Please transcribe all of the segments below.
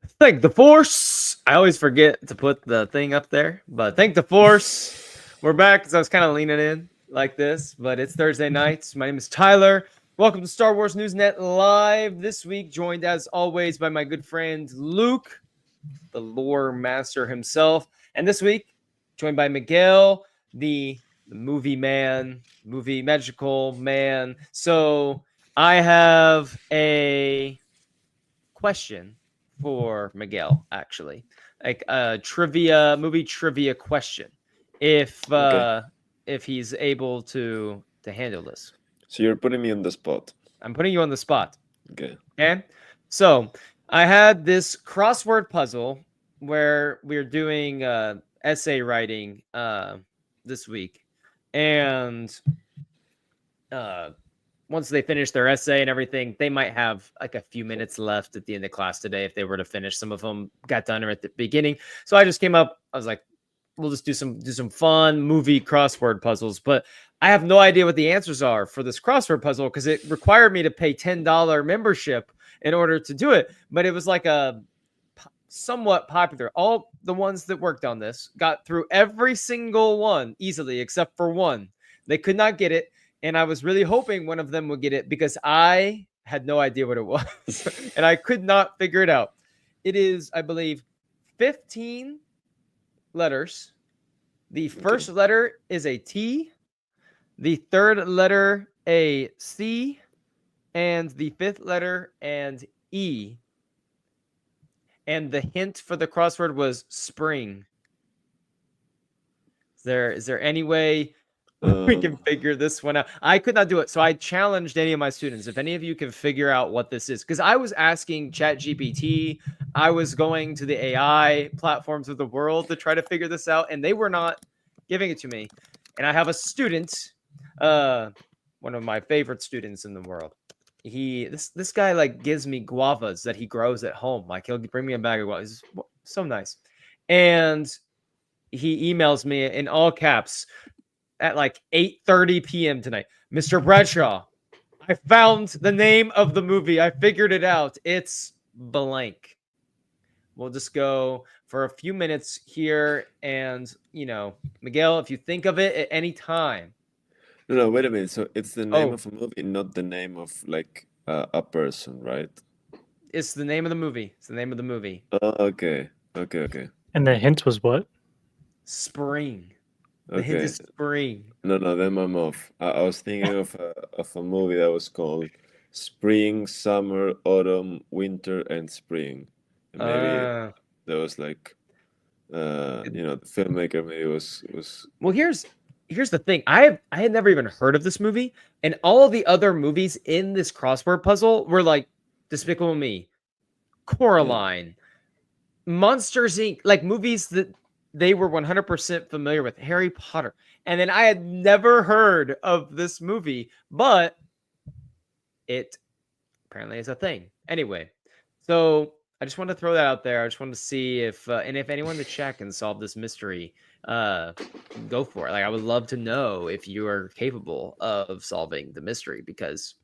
Thank the Force. I always forget to put the thing up there, but thank the Force. We're back because I was kind of leaning in like this, but it's Thursday nights. My name is Tyler. Welcome to Star Wars Newsnet Live this week, joined as always by my good friend Luke, the lore master himself. And this week, joined by Miguel, the movie man, movie magical man. So I have a question for Miguel, actually, like a movie trivia question, if Okay. if he's able to handle this. So you're putting me on the spot. I'm putting you on the spot. Okay. Okay, so I had this crossword puzzle where we're doing essay writing this week, and uh, once they finish their essay and everything, they might have like a few minutes left at the end of class today if they were to finish. Some of them got done at the beginning. So I just came up, I was like, we'll just do some fun movie crossword puzzles. But I have no idea what the answers are for this crossword puzzle because it required me to pay $10 membership in order to do it. But it was like a somewhat popular. All the ones that worked on this got through every single one easily, except for one. They could not get it. And I was really hoping one of them would get it because I had no idea what it was and I could not figure it out. It is, I believe, 15 letters. The first letter is a T, the third letter a C, and the fifth letter and E. And the hint for the crossword was spring. Is there any way we can figure this one out? I could not do it. So I challenged any of my students, if any of you can figure out what this is, because I was asking ChatGPT, I was going to the AI platforms of the world to try to figure this out, and they were not giving it to me. And I have a student, one of my favorite students in the world. This guy like gives me guavas that he grows at home. Like he'll bring me a bag of guavas. He's so nice. And he emails me in all caps at like 8:30 p.m. tonight. Mr. Bradshaw, I found the name of the movie. I figured it out. It's blank. We'll just go for a few minutes here. And, Miguel, if you think of it at any time. No, wait a minute. So it's the name of a movie, not the name of like a person, right? It's the name of the movie. It's the name of the movie. Okay. And the hint was what? Spring. The hint is spring. No, then I'm off. I was thinking of a movie that was called Spring, Summer, Autumn, Winter, and Spring. And maybe that was like, the filmmaker maybe was. Well, here's the thing. I had never even heard of this movie, and all the other movies in this crossword puzzle were like Despicable Me, Coraline, Monsters Inc., like movies that they were 100% familiar with, Harry Potter. And then I had never heard of this movie, but it apparently is a thing. Anyway, so I just wanted to throw that out there. I just wanted to see if anyone in the chat can solve this mystery, go for it. Like, I would love to know if you are capable of solving the mystery because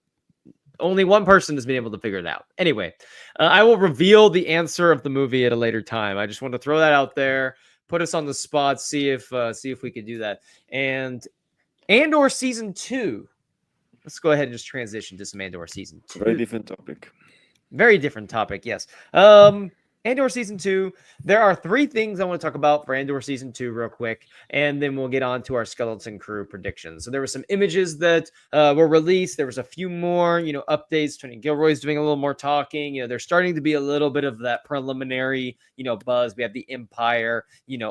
only one person has been able to figure it out. Anyway, I will reveal the answer of the movie at a later time. I just want to throw that out there, put us on the spot, see if we could do that. Andor season 2. Let's go ahead and just transition to some Andor season 2. Very different topic. Very different topic, yes. Andor season 2. There are 3 things I want to talk about for Andor season 2 real quick, and then we'll get on to our Skeleton Crew predictions. So there were some images that were released. There was a few more, updates. Tony Gilroy's doing a little more talking. There's starting to be a little bit of that preliminary, buzz. We have the Empire,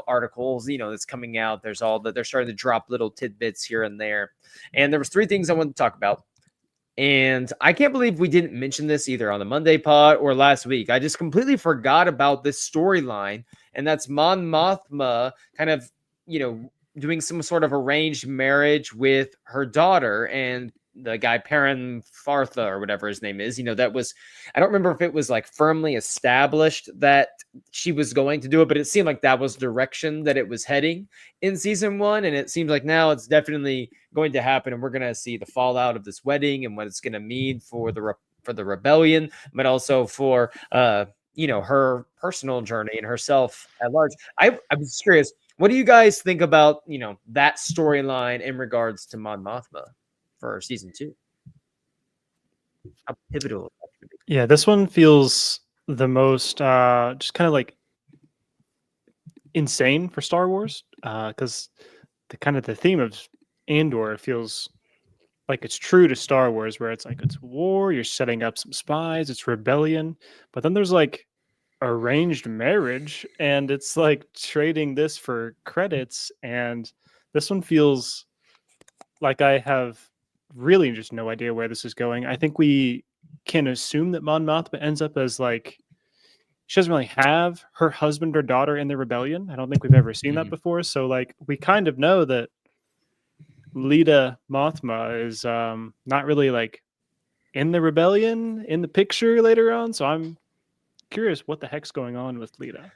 articles, that's coming out. There's all that. They're starting to drop little tidbits here and there. And there was 3 things I wanted to talk about. And I can't believe we didn't mention this either on the Monday pod or last week. I just completely forgot about this storyline. And that's Mon Mothma kind of, doing some sort of arranged marriage with her daughter and the guy Perrin Fartha or whatever his name is. That was, I don't remember if it was like firmly established that she was going to do it, but it seemed like that was direction that it was heading in season 1. And it seems like now it's definitely going to happen. And we're going to see the fallout of this wedding and what it's going to mean for the rebellion, but also for, her personal journey and herself at large. I'm just curious, what do you guys think about that storyline in regards to Mon Mothma for season 2? How pivotal. Yeah, this one feels the most just kind of like insane for Star Wars, because the theme of Andor feels like it's true to Star Wars, where it's like it's war, you're setting up some spies, it's rebellion, but then there's like arranged marriage, and it's like trading this for credits, and this one feels like I have really just no idea where this is going. I think we can assume that Mon Mothma ends up as like she doesn't really have her husband or daughter in the rebellion. I don't think we've ever seen that before. So like we kind of know that Lita Mothma is not really like in the rebellion in the picture later on. So I'm curious what the heck's going on with Lita.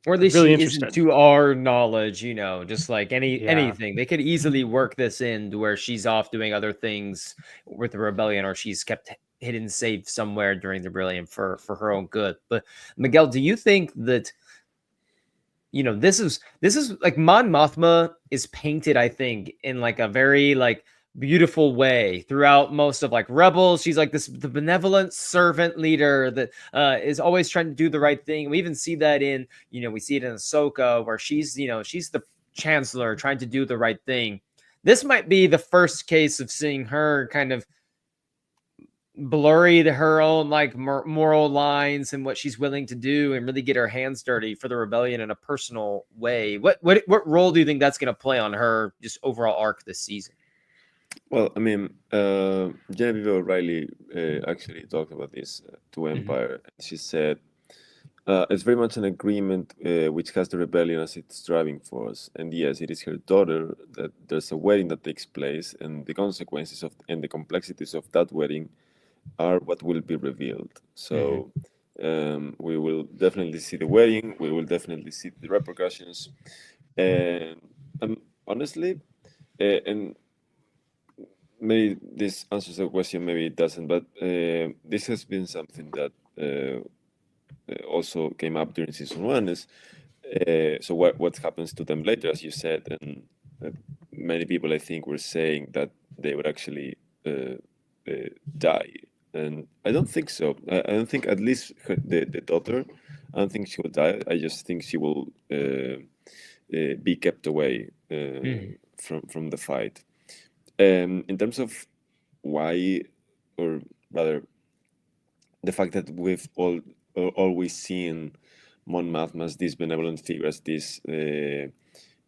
Or at least really she isn't, to our knowledge, just like anything. They could easily work this in to where she's off doing other things with the rebellion, or she's kept hidden safe somewhere during the rebellion for her own good. But Miguel, do you think that this is like Mon Mothma is painted, I think, in like a very like beautiful way throughout most of like Rebels? She's like the benevolent servant leader that is always trying to do the right thing. We even see that in we see it in Ahsoka, where she's she's the chancellor trying to do the right thing. This might be the first case of seeing her kind of blurry her own like moral lines and what she's willing to do, and really get her hands dirty for the rebellion in a personal way. What role do you think that's going to play on her just overall arc this season? Well, I mean, Genevieve O'Reilly actually talked about this to Empire. She said it's very much an agreement which has the rebellion as its driving force. And yes, it is her daughter that there's a wedding that takes place, and the consequences of and the complexities of that wedding are what will be revealed. So we will definitely see the wedding. We will definitely see the repercussions. And honestly, and maybe this answers the question, maybe it doesn't, but this has been something that also came up during season 1 is so what happens to them later, as you said, and many people I think were saying that they would actually die, and I don't think so. I don't think, at least the daughter, I don't think she will die. I just think she will be kept away from the fight. In terms of why, or rather, the fact that we've always seen Mon Mothma as this benevolent figure, as this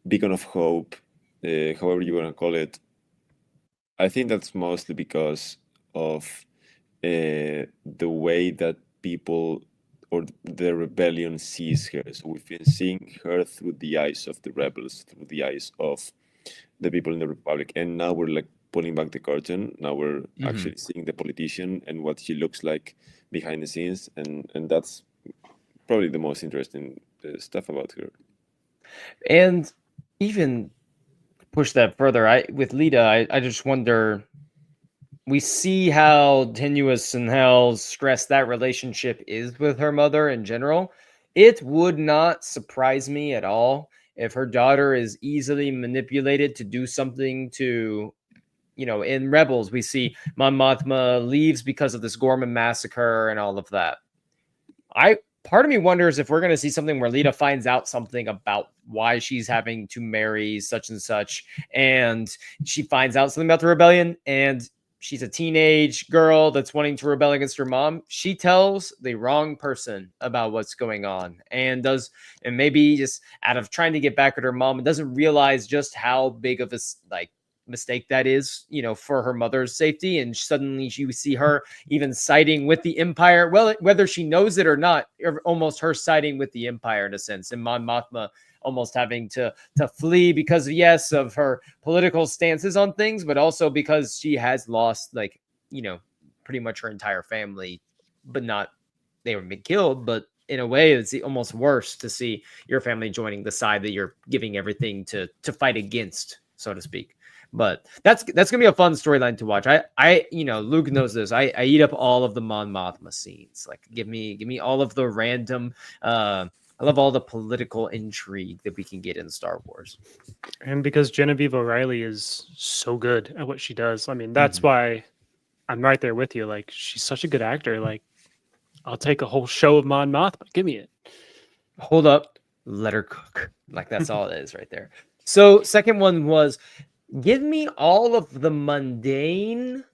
beacon of hope, however you want to call it, I think that's mostly because of the way that people or the rebellion sees her. So we've been seeing her through the eyes of the rebels, through the eyes of the people in the Republic, and now we're like pulling back the curtain. Now we're actually seeing the politician and what she looks like behind the scenes, and that's probably the most interesting stuff about her. And even push that further, with Lita, I just wonder, we see how tenuous and how stressed that relationship is with her mother in general. It would not surprise me at all if her daughter is easily manipulated to do something to, in Rebels, we see Mon Mothma leaves because of this Gorman massacre and all of that. Part of me wonders if we're going to see something where Lita finds out something about why she's having to marry such and such, and she finds out something about the rebellion, and she's a teenage girl that's wanting to rebel against her mom. She tells the wrong person about what's going on, and maybe just out of trying to get back at her mom, and doesn't realize just how big of a mistake that is, for her mother's safety. And suddenly you see her even siding with the Empire. Well, whether she knows it or not, almost her siding with the Empire in a sense, and Mon Mothma almost having to flee because, yes, of her political stances on things, but also because she has lost, like, pretty much her entire family, but not they were killed, but in a way it's almost worse to see your family joining the side that you're giving everything to fight against, so to speak. But that's gonna be a fun storyline to watch. I Luke knows this. I eat up all of the Mon Mothma scenes. Like give me all of the random. I love all the political intrigue that we can get in Star Wars. And because Genevieve O'Reilly is so good at what she does, I mean, that's why I'm right there with you. Like, she's such a good actor. Like, I'll take a whole show of Mon Mothma. Give me it. Hold up, let her cook. Like that's all it is right there. So second one was give me all of the mundane,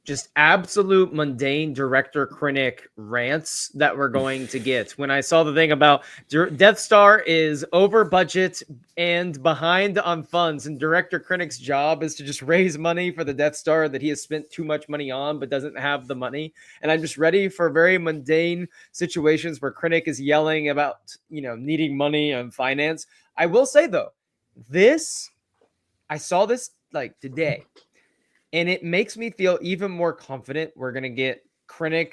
just absolute mundane director Krennic rants that we're going to get. When I saw the thing about Death Star is over budget and behind on funds, and director Krennic's job is to just raise money for the Death Star that he has spent too much money on but doesn't have the money. And I'm just ready for very mundane situations where Krennic is yelling about, needing money and finance. I will say though, I saw this like today, and it makes me feel even more confident we're going to get Krennic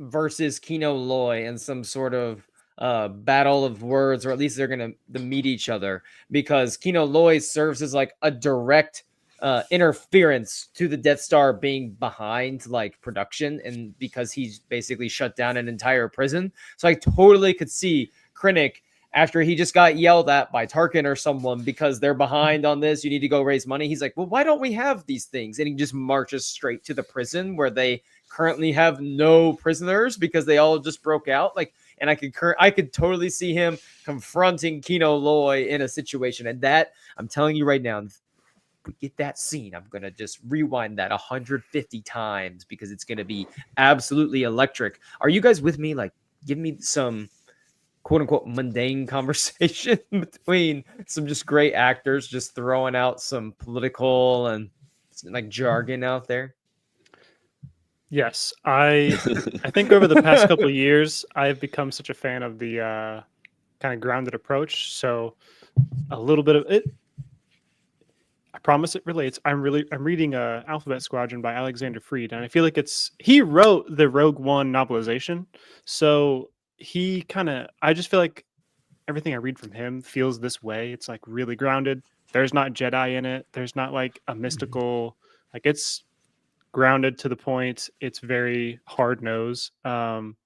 versus Kino Loy in some sort of battle of words, or at least they're going to meet each other, because Kino Loy serves as like a direct interference to the Death Star being behind like production, and because he's basically shut down an entire prison. So I totally could see Krennic, after he just got yelled at by Tarkin or someone because they're behind on this, you need to go raise money. He's like, well, why don't we have these things? And he just marches straight to the prison where they currently have no prisoners because they all just broke out. Like, and I could totally see him confronting Kino Loy in a situation. And that, I'm telling you right now, if we get that scene, I'm going to just rewind that 150 times because it's going to be absolutely electric. Are you guys with me? Like, give me some quote unquote mundane conversation between some just great actors just throwing out some political and like jargon out there. Yes, I think over the past couple of years, I've become such a fan of the kind of grounded approach. So a little bit of it. I promise it relates. I'm reading Alphabet Squadron by Alexander Freed, and I feel like he wrote the Rogue One novelization. So I just feel like everything I read from him feels this way. It's like really grounded. There's not Jedi in it. There's not like a mystical, like it's grounded to the point. It's very hard nosed. And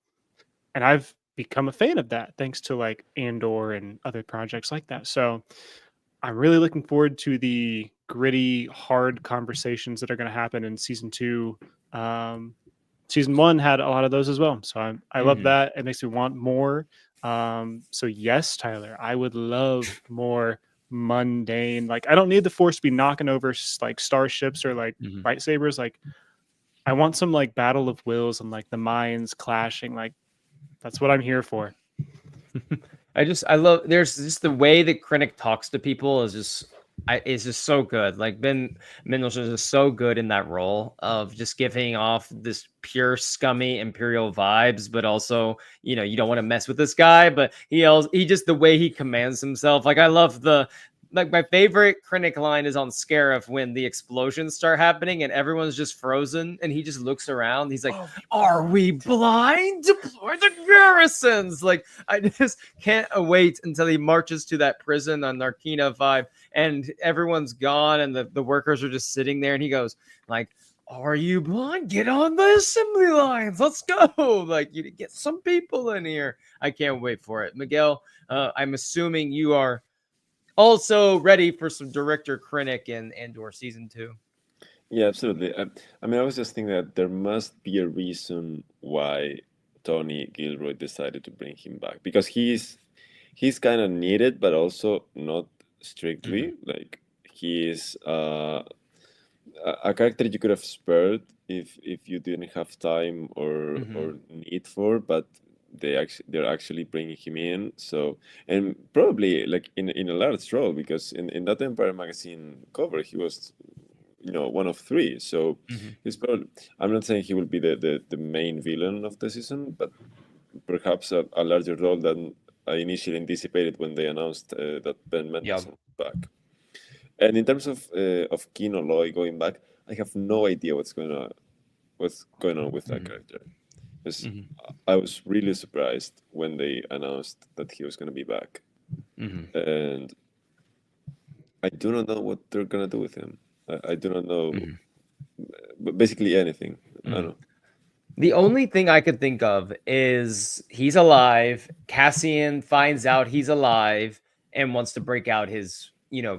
I've become a fan of that thanks to like Andor and other projects like that. So I'm really looking forward to the gritty, hard conversations that are going to happen in season 2. Season 1 had a lot of those as well. So I love that. It makes me want more. So yes, Tyler, I would love more mundane. Like, I don't need the Force to be knocking over like starships or like lightsabers. Like, I want some like battle of wills and like the minds clashing. Like, that's what I'm here for. I love, there's just the way that Krennic talks to people is just so good. Like Ben Mendelsohn is just so good in that role of just giving off this pure scummy Imperial vibes, but also, you don't want to mess with this guy, but he just, the way he commands himself. Like I love my favorite Krennic line is on Scarif when the explosions start happening and everyone's just frozen and he just looks around. He's like, "Are we blind? Deploy the garrisons!" Like, I just can't wait until he marches to that prison on Narkina 5 and everyone's gone and the workers are just sitting there and he goes like, "Are you blind? Get on the assembly lines. Let's go." Like, you get some people in here. I can't wait for it. Miguel, I'm assuming you are also ready for some director Krennic in Andor season 2. Yeah, absolutely. I mean, I was just thinking that there must be a reason why Tony Gilroy decided to bring him back, because he's kind of needed, but also not strictly. Like, he's a character you could have spared if you didn't have time or need for, but they're actually bringing him in. So, and probably like in a large role, because in that Empire magazine cover he was one of 3. So he's probably, I'm not saying he will be the main villain of the season, but perhaps a larger role than I initially anticipated when they announced that Ben Mendelsohn was back. And in terms of Kino Loy going back, I have no idea what's going on with that character. Because I was really surprised when they announced that he was going to be back, and I do not know what they're going to do with him. I do not know, Mhm. but basically anything. I don't know. The only thing I could think of is he's alive. Cassian finds out he's alive and wants to break out his,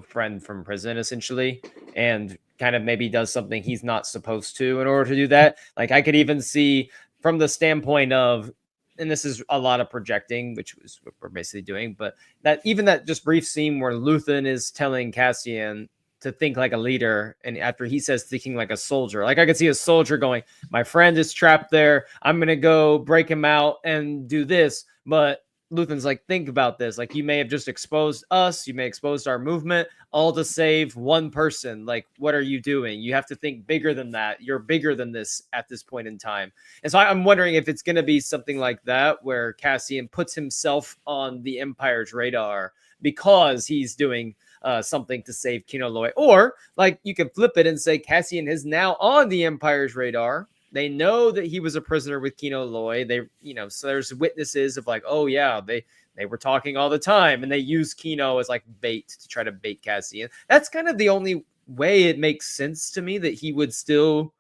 friend from prison essentially, and kind of maybe does something he's not supposed to in order to do that. Like I could even see from the standpoint of, and this is a lot of projecting, which was what we're basically doing, but that just brief scene where Luthen is telling Cassian to think like a leader, and after he says thinking like a soldier, like I could see a soldier going, my friend is trapped there. I'm going to go break him out and do this. But Luthen's like, think about this. Like, you may have just exposed us. You may have exposed our movement, all to save one person. Like, what are you doing? You have to think bigger than that. You're bigger than this at this point in time. And so I'm wondering if it's going to be something like that, where Cassian puts himself on the Empire's radar because he's doing something to save Kino Loy. Or like you can flip it and say Cassian is now on the Empire's radar. They know that he was a prisoner with Kino Loy. So there's witnesses of like, oh yeah, they were talking all the time, and they use Kino as like bait to try to bait Cassian. That's kind of the only way it makes sense to me that he would still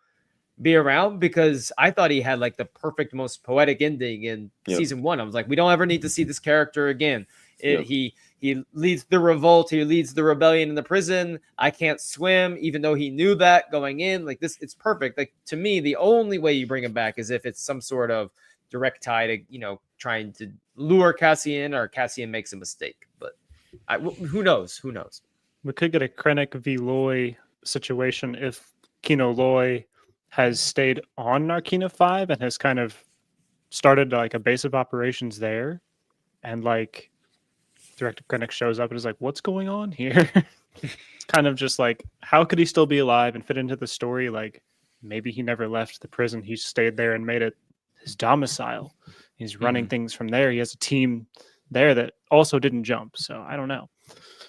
be around, because I thought he had like the perfect, most poetic ending in season 1. I was like, we don't ever need to see this character again. He leads the revolt. He leads the rebellion in the prison. I can't swim, even though he knew that going in. Like this, it's perfect. Like to me, the only way you bring him back is if it's some sort of direct tie to trying to lure Cassian, or Cassian makes a mistake. But who knows? Who knows? We could get a Krennic v. Loy situation if Kino Loy has stayed on Narkina 5 and has kind of started like a base of operations there, and like Director Krennic shows up and is like, what's going on here? It's kind of just like, how could he still be alive and fit into the story? Like maybe he never left the prison. He stayed there and made it his domicile. He's running things from there. He has a team there that also didn't jump. So I don't know.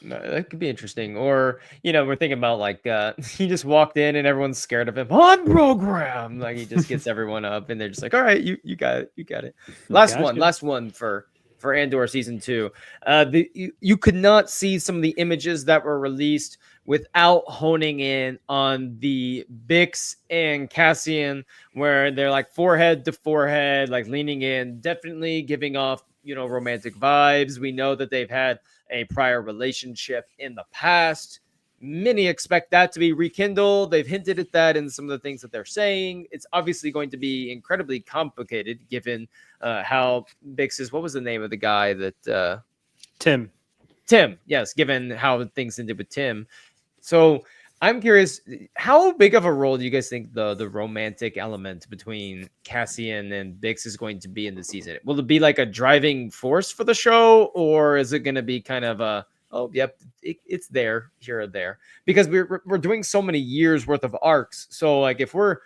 That could be interesting. Or, we're thinking about like he just walked in and everyone's scared of him on program. Like he just gets everyone up and they're just like, all right, you got it. You got it. Last one for Andor season 2. You could not see some of the images that were released without honing in on the Bix and Cassian, where they're like forehead to forehead, like leaning in, definitely giving off, romantic vibes. We know that they've had a prior relationship in the past. Many expect that to be rekindled. They've hinted at that in some of the things that they're saying. It's obviously going to be incredibly complicated given how Bix is. What was the name of the guy that Tim? Yes, given how things ended with Tim. So I'm curious, how big of a role do you guys think the romantic element between Cassian and Bix is going to be in the season? Will it be like a driving force for the show, or is it going to be kind of a, oh, yep, it's there, here or there? Because we're doing so many years worth of arcs. So like if we're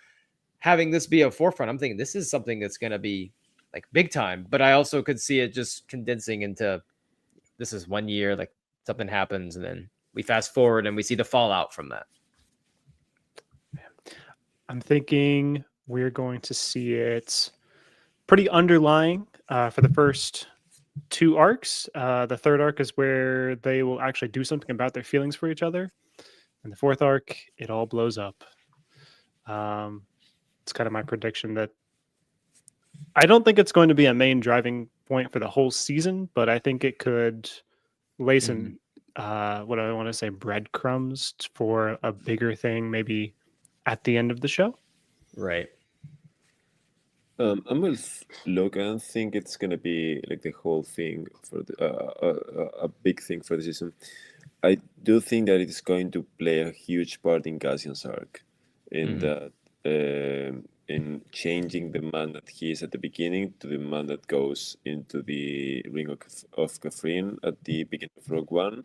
having this be a forefront, I'm thinking this is something that's going to be like big time. But I also could see it just condensing into, this is 1 year, like something happens and then we fast forward and we see the fallout from that. I'm thinking we're going to see it pretty underlying for the first 2 arcs. The third arc is where they will actually do something about their feelings for each other. And the fourth arc, it all blows up. It's kind of my prediction that I don't think it's going to be a main driving point for the whole season, but I think it could lay some, what do I want to say, breadcrumbs for a bigger thing, maybe at the end of the show. Right. I'm with Logan. I think it's gonna be like the whole thing for a big thing for the season. I do think that it's going to play a huge part in Cassian's arc, in that in changing the man that he is at the beginning to the man that goes into the Ring of Catherine at the beginning of Rogue One,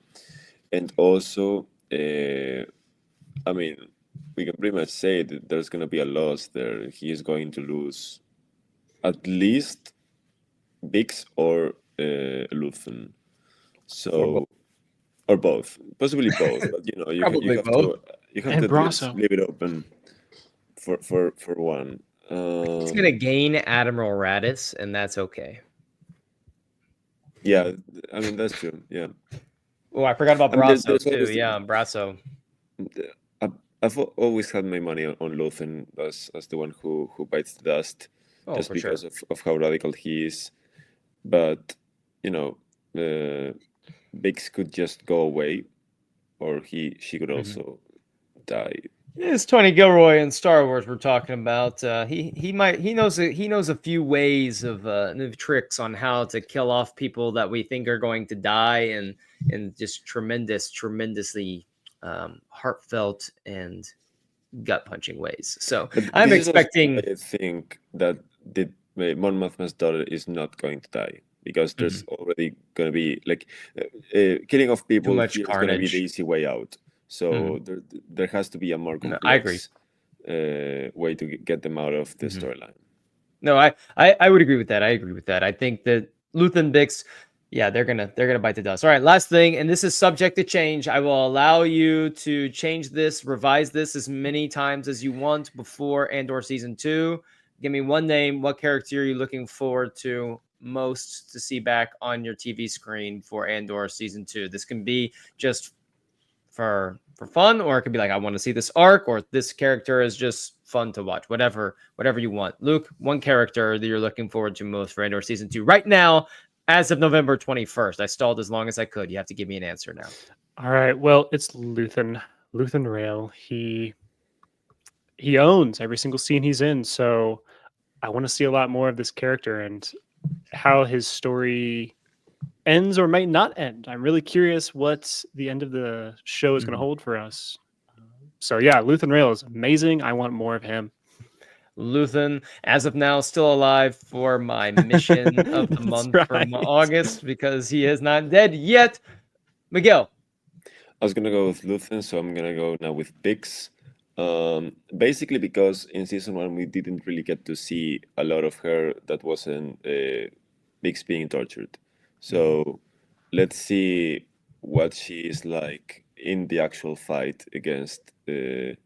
and also, I mean, we can pretty much say that there's going to be a loss there. He is going to lose at least Bix or Luthen. So, or both, possibly both. But you have both. to at least leave it open for one. It's gonna gain Admiral Radis, and that's okay. Yeah, I mean that's true. Yeah. Oh, I forgot about Brasso too. Yeah, Brasso. I've always had my money on Luthen as the one who bites the dust, Oh, just for sure. because of how radical he is. But you know, Biggs could just go away, or she could also die. It's Tony Gilroy in Star Wars we're talking about. He knows a few ways of new tricks on how to kill off people that we think are going to die, and just tremendously heartfelt and gut punching ways. So But I'm this is also expecting. why I think that Mon Mothma's daughter is not going to die, because there's already going to be like killing off Too people much here is going to be the carnage. easy way out. So there has to be a more No, I agree. complex way to get them out of the storyline. No, I would agree with that. I agree with that. I think that Luthen Bix, yeah, they're gonna bite the dust. All right, last thing, and this is subject to change. I will allow you to change this, revise this as many times as you want before Andor season 2. Give me one name. What character are you looking forward to most to see back on your TV screen for Andor season 2? This can be just for fun, or it could be like, I want to see this arc, or this character is just fun to watch. Whatever you want. Luke, one character that you're looking forward to most for Andor season 2 right now, as of November 21st. I stalled as long as I could. You have to give me an answer now. All right. Well, it's Luthen Rail. He owns every single scene he's in, so I want to see a lot more of this character and how his story ends or might not end. I'm really curious what the end of the show is going to hold for us. So yeah, Luthen Rail is amazing. I want more of him. Luthen, as of now, still alive for my mission of the month for August, because he is not dead yet. Miguel. I was gonna go with Luthen, so I'm gonna go now with Bix. Basically, because in season 1 we didn't really get to see a lot of her that wasn't Bix being tortured. So let's see what she is like in the actual fight against the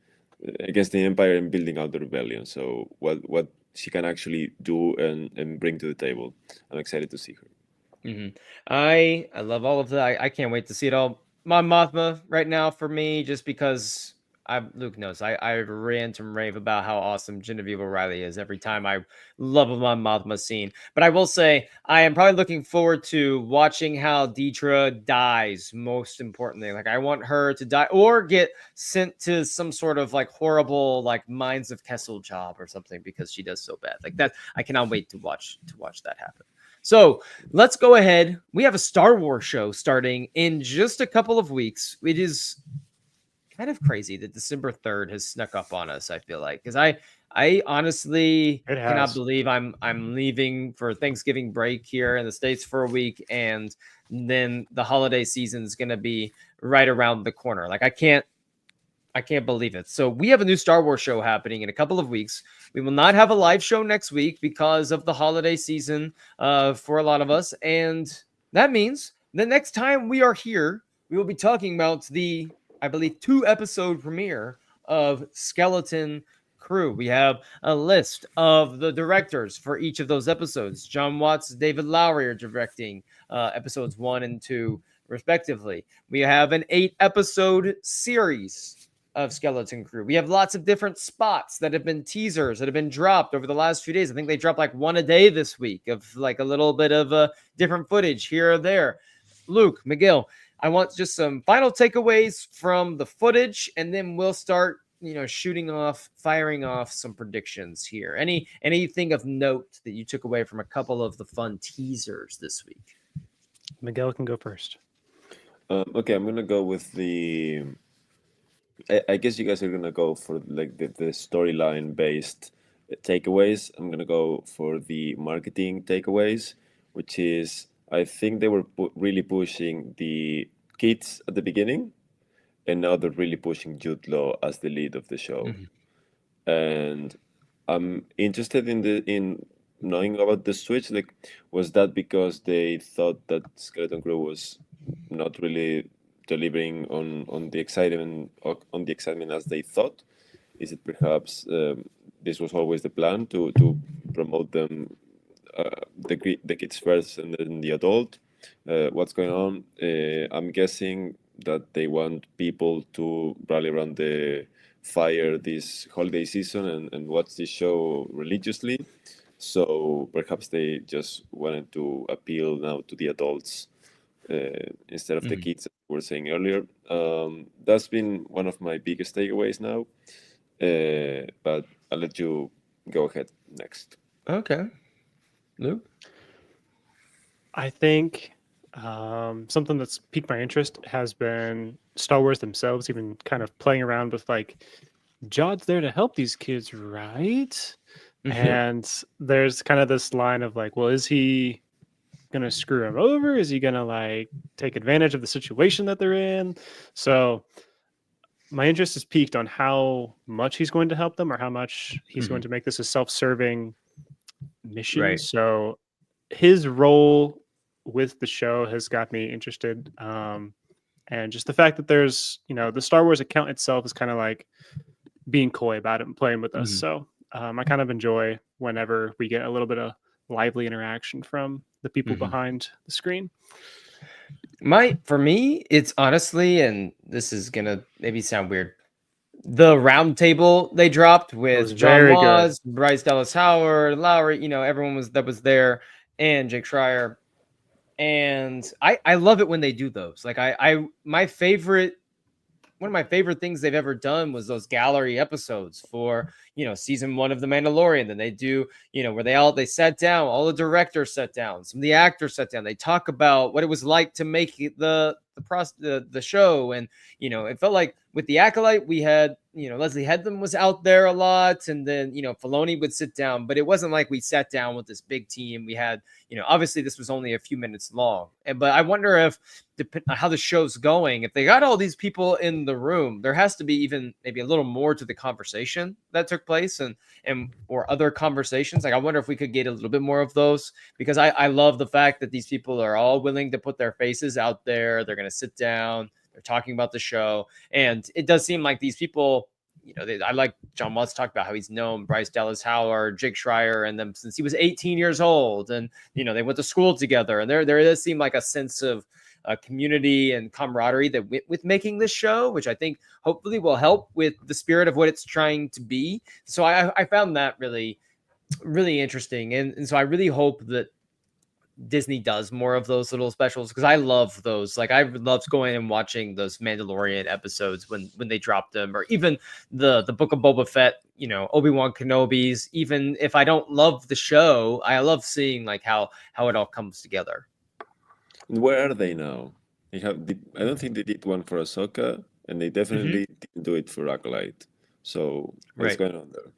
Empire and building out the rebellion. So what she can actually do and bring to the table. I'm excited to see her. I love all of that. I can't wait to see it all. Mon Mothma right now for me, just because Luke knows I rant and rave about how awesome Genevieve O'Reilly is every time I love a Mon Mothma scene. But I will say I am probably looking forward to watching how Deetra dies. Most importantly, like, I want her to die or get sent to some sort of like horrible like Mines of Kessel job or something, because she does so bad. Like that, I cannot wait to watch that happen. So let's go ahead. We have a Star Wars show starting in just a couple of weeks. It is kind of crazy that December 3rd has snuck up on us, I feel like, because I honestly cannot believe I'm leaving for Thanksgiving break here in the States for a week, and then the holiday season is going to be right around the corner. Like, I can't believe it. So we have a new Star Wars show happening in a couple of weeks. We will not have a live show next week because of the holiday season for a lot of us. And that means the next time we are here, we will be talking about the, I believe, 2-episode premiere of Skeleton Crew. We have a list of the directors for each of those episodes. John Watts, David Lowery are directing episodes 1 and 2, respectively. We have an 8-episode series of Skeleton Crew. We have lots of different spots that have been teasers that have been dropped over the last few days. I think they dropped like one a day this week of like a little bit of different footage here or there. Luke, Miguel, I want just some final takeaways from the footage, and then we'll start, firing off some predictions here. Anything of note that you took away from a couple of the fun teasers this week? Miguel can go first. Okay, I'm gonna go with the. I guess you guys are gonna go for like the storyline based takeaways. I'm gonna go for the marketing takeaways, which is I think they were really pushing the kids at the beginning, and now they're really pushing Jude Law as the lead of the show. And I'm interested in knowing about the switch. Like, was that because they thought that Skeleton Crew was not really delivering on the excitement as they thought? Is it perhaps this was always the plan to promote them, the kids first and then the adult? What's going on? I'm guessing that they want people to rally around fire this holiday season and watch this show religiously. So perhaps they just wanted to appeal now to the adults instead of the kids that we were saying earlier. That's been one of my biggest takeaways now. But I'll let you go ahead next. Okay. Luke? I think something that's piqued my interest has been Star Wars themselves, even kind of playing around with like, Jod's there to help these kids, right? And there's kind of this line of like, well, is he gonna screw him over? Is he gonna like take advantage of the situation that they're in? So my interest is piqued on how much he's going to help them or how much he's going to make this a self-serving mission. Right. So his role with the show has got me interested. And just the fact that there's, the Star Wars account itself is kind of like being coy about it and playing with us. So I kind of enjoy whenever we get a little bit of lively interaction from the people behind the screen. For me, it's honestly, and this is gonna maybe sound weird, the round table they dropped with John Laws, Bryce Dallas Howard, Lowry, everyone that was there, and Jake Schreier. And I love it when they do those. Like one of my favorite things they've ever done was those gallery episodes for, season 1 of The Mandalorian. Then they do, where they sat down, all the directors sat down, some of the actors sat down. They talk about what it was like to make the show. And, it felt like with The Acolyte, we had, Leslie Headland was out there a lot. And then, Filoni would sit down, but it wasn't like we sat down with this big team. We had, obviously this was only a few minutes long. But I wonder if, how the show's going, if they got all these people in the room, there has to be even maybe a little more to the conversation that took place and or other conversations. Like I wonder if we could get a little bit more of those, because I love the fact that these people are all willing to put their faces out there. They're going to sit down, they're talking about the show, and it does seem like these people, I like John Watts talked about how he's known Bryce Dallas Howard, Jake Schreier, and them since he was 18 years old, and they went to school together, and there does seem like a sense of community and camaraderie that with making this show, which I think hopefully will help with the spirit of what it's trying to be. So I found that really, really interesting, and so I really hope that Disney does more of those little specials, because I love those. Like I loved going and watching those Mandalorian episodes when they dropped them, or even the Book of Boba Fett, Obi-Wan Kenobi's. Even if I don't love the show, I love seeing like how it all comes together. Where are they now? I don't think they did one for Ahsoka, and they definitely didn't do it for Acolyte. So what's going on there?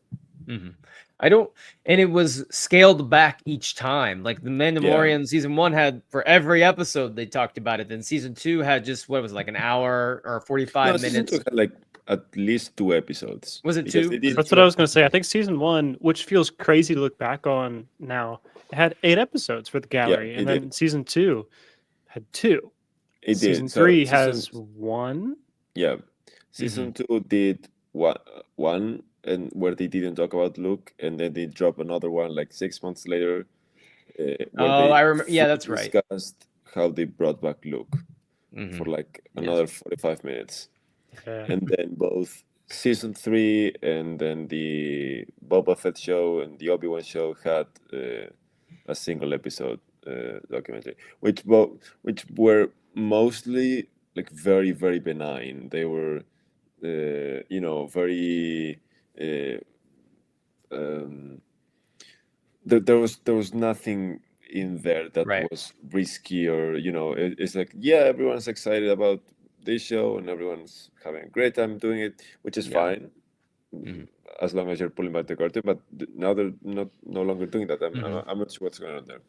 I don't, and it was scaled back each time. Like the Mandalorian season 1 had, for every episode they talked about it. Then season 2 had just like an hour or 45 minutes. Season 2 had like at least 2 episodes. Was it 2? That's what I was going to say. I think season 1, which feels crazy to look back on now, it had 8 episodes for the gallery, and then season 2 had 2. Season 3 has 1. Yeah, season 2 did one, and where they didn't talk about Luke, and then they drop another one like 6 months later. I remember. Yeah, that's right. Discussed how they brought back Luke for like another 45 minutes, and then both season 3 and then the Boba Fett show and the Obi-Wan show had a single episode documentary, which were mostly like very, very benign. They were very there was nothing in there that was risky, or it's like, everyone's excited about this show and everyone's having a great time doing it, which is fine, as long as you're pulling back the curtain. But now they're no longer doing that. I'm not sure what's going on there.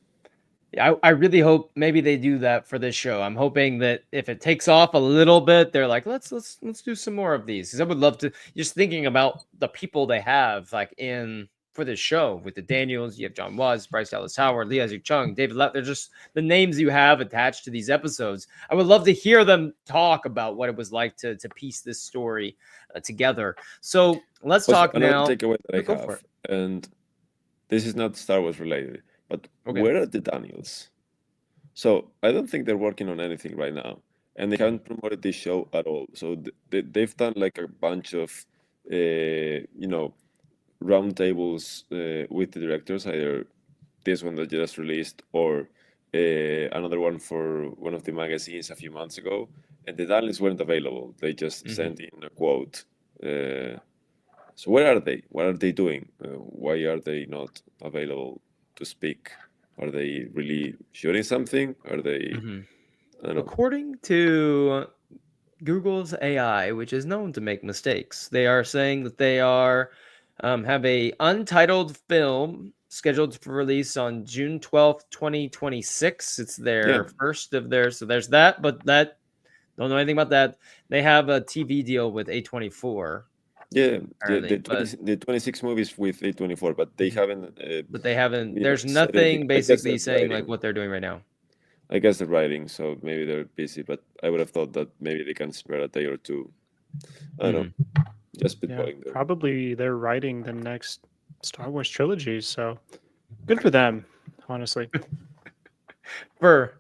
I really hope maybe they do that for this show. I'm hoping that if it takes off a little bit, they're like, let's do some more of these, because I would love to. Just thinking about the people they have like in for this show with the Daniels, you have John Watts, Bryce Dallas Howard, Lee Isaac Chung, David Lett. They're just the names you have attached to these episodes. I would love to hear them talk about what it was like to piece this story together. So let's talk now. Takeaway that I have, and this is not Star Wars related. But where are the Daniels? So I don't think they're working on anything right now, and they haven't promoted this show at all. So they've done like a bunch of you know, roundtables with the directors, either this one that just released or another one for one of the magazines a few months ago, and the dialects weren't available. They just sent in a quote. So where are they? What are they doing? Why are they not available to speak? Are they really shooting something? Are they? I don't know. According to Google's AI, which is known to make mistakes, they are saying that they are have a untitled film scheduled for release on June 12th, 2026. It's their first of their, so there's that, but that don't know anything about that. They have a TV deal with A24. Yeah, the 26 movies with A24, but they haven't. But they haven't. There's said anything. nothing basically saying like what they're doing right now. I guess they're writing, so maybe they're busy. But I would have thought that maybe they can spare a day or two. I don't know. Just spitballing there. Probably they're writing the next Star Wars trilogy, so good for them, honestly. For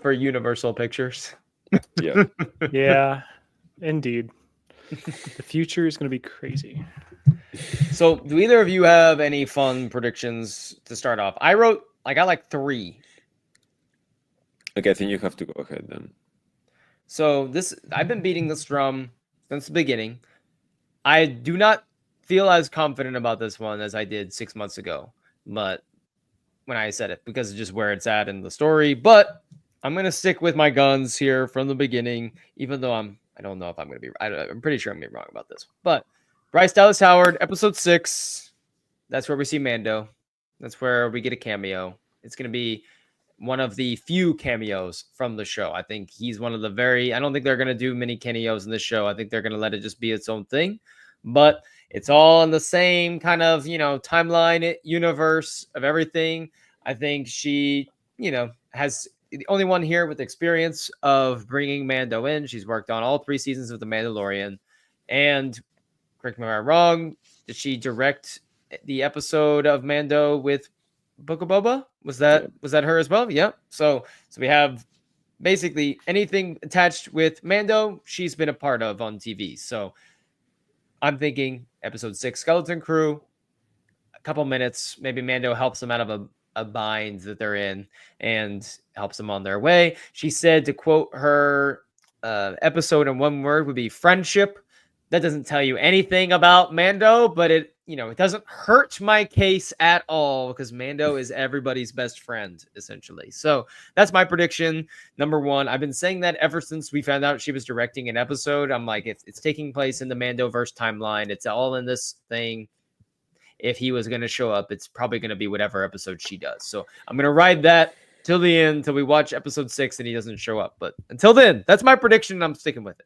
Universal Pictures. Yeah. Yeah, indeed. The future is going to be crazy. So, do either of you have any fun predictions to start off? I got like 3. Okay, I think you have to go ahead then. So I've been beating this drum since the beginning. I do not feel as confident about this one as I did 6 months ago, but when I said it, because of just where it's at in the story. But I'm gonna stick with my guns here from the beginning, even though I don't know if I'm gonna be. I'm pretty sure I'm gonna be wrong about this. But Bryce Dallas Howard, episode 6. That's where we see Mando. That's where we get a cameo. It's gonna be one of the few cameos from the show. I think he's one of the very. I don't think they're gonna do many cameos in this show. I think they're gonna let it just be its own thing. But it's all in the same kind of timeline universe of everything. I think she has the only one here with experience of bringing Mando in. She's worked on all 3 seasons of The Mandalorian. And correct me if I'm wrong, did she direct the episode of Mando with Book of Boba? Was that her as well? Yep. So we have basically anything attached with Mando, she's been a part of on TV. So I'm thinking episode 6, Skeleton Crew, a couple minutes, maybe Mando helps them out of a bind that they're in and helps them on their way. She said, to quote her episode in one word, would be friendship. That doesn't tell you anything about Mando, but it doesn't hurt my case at all because Mando is everybody's best friend, essentially. So that's my prediction. Number 1. I've been saying that ever since we found out she was directing an episode. I'm like, it's taking place in the Mandoverse timeline. It's all in this thing. If he was going to show up, it's probably going to be whatever episode she does. So I'm going to ride that till the end, till we watch episode 6 and he doesn't show up. But until then, that's my prediction and I'm sticking with it.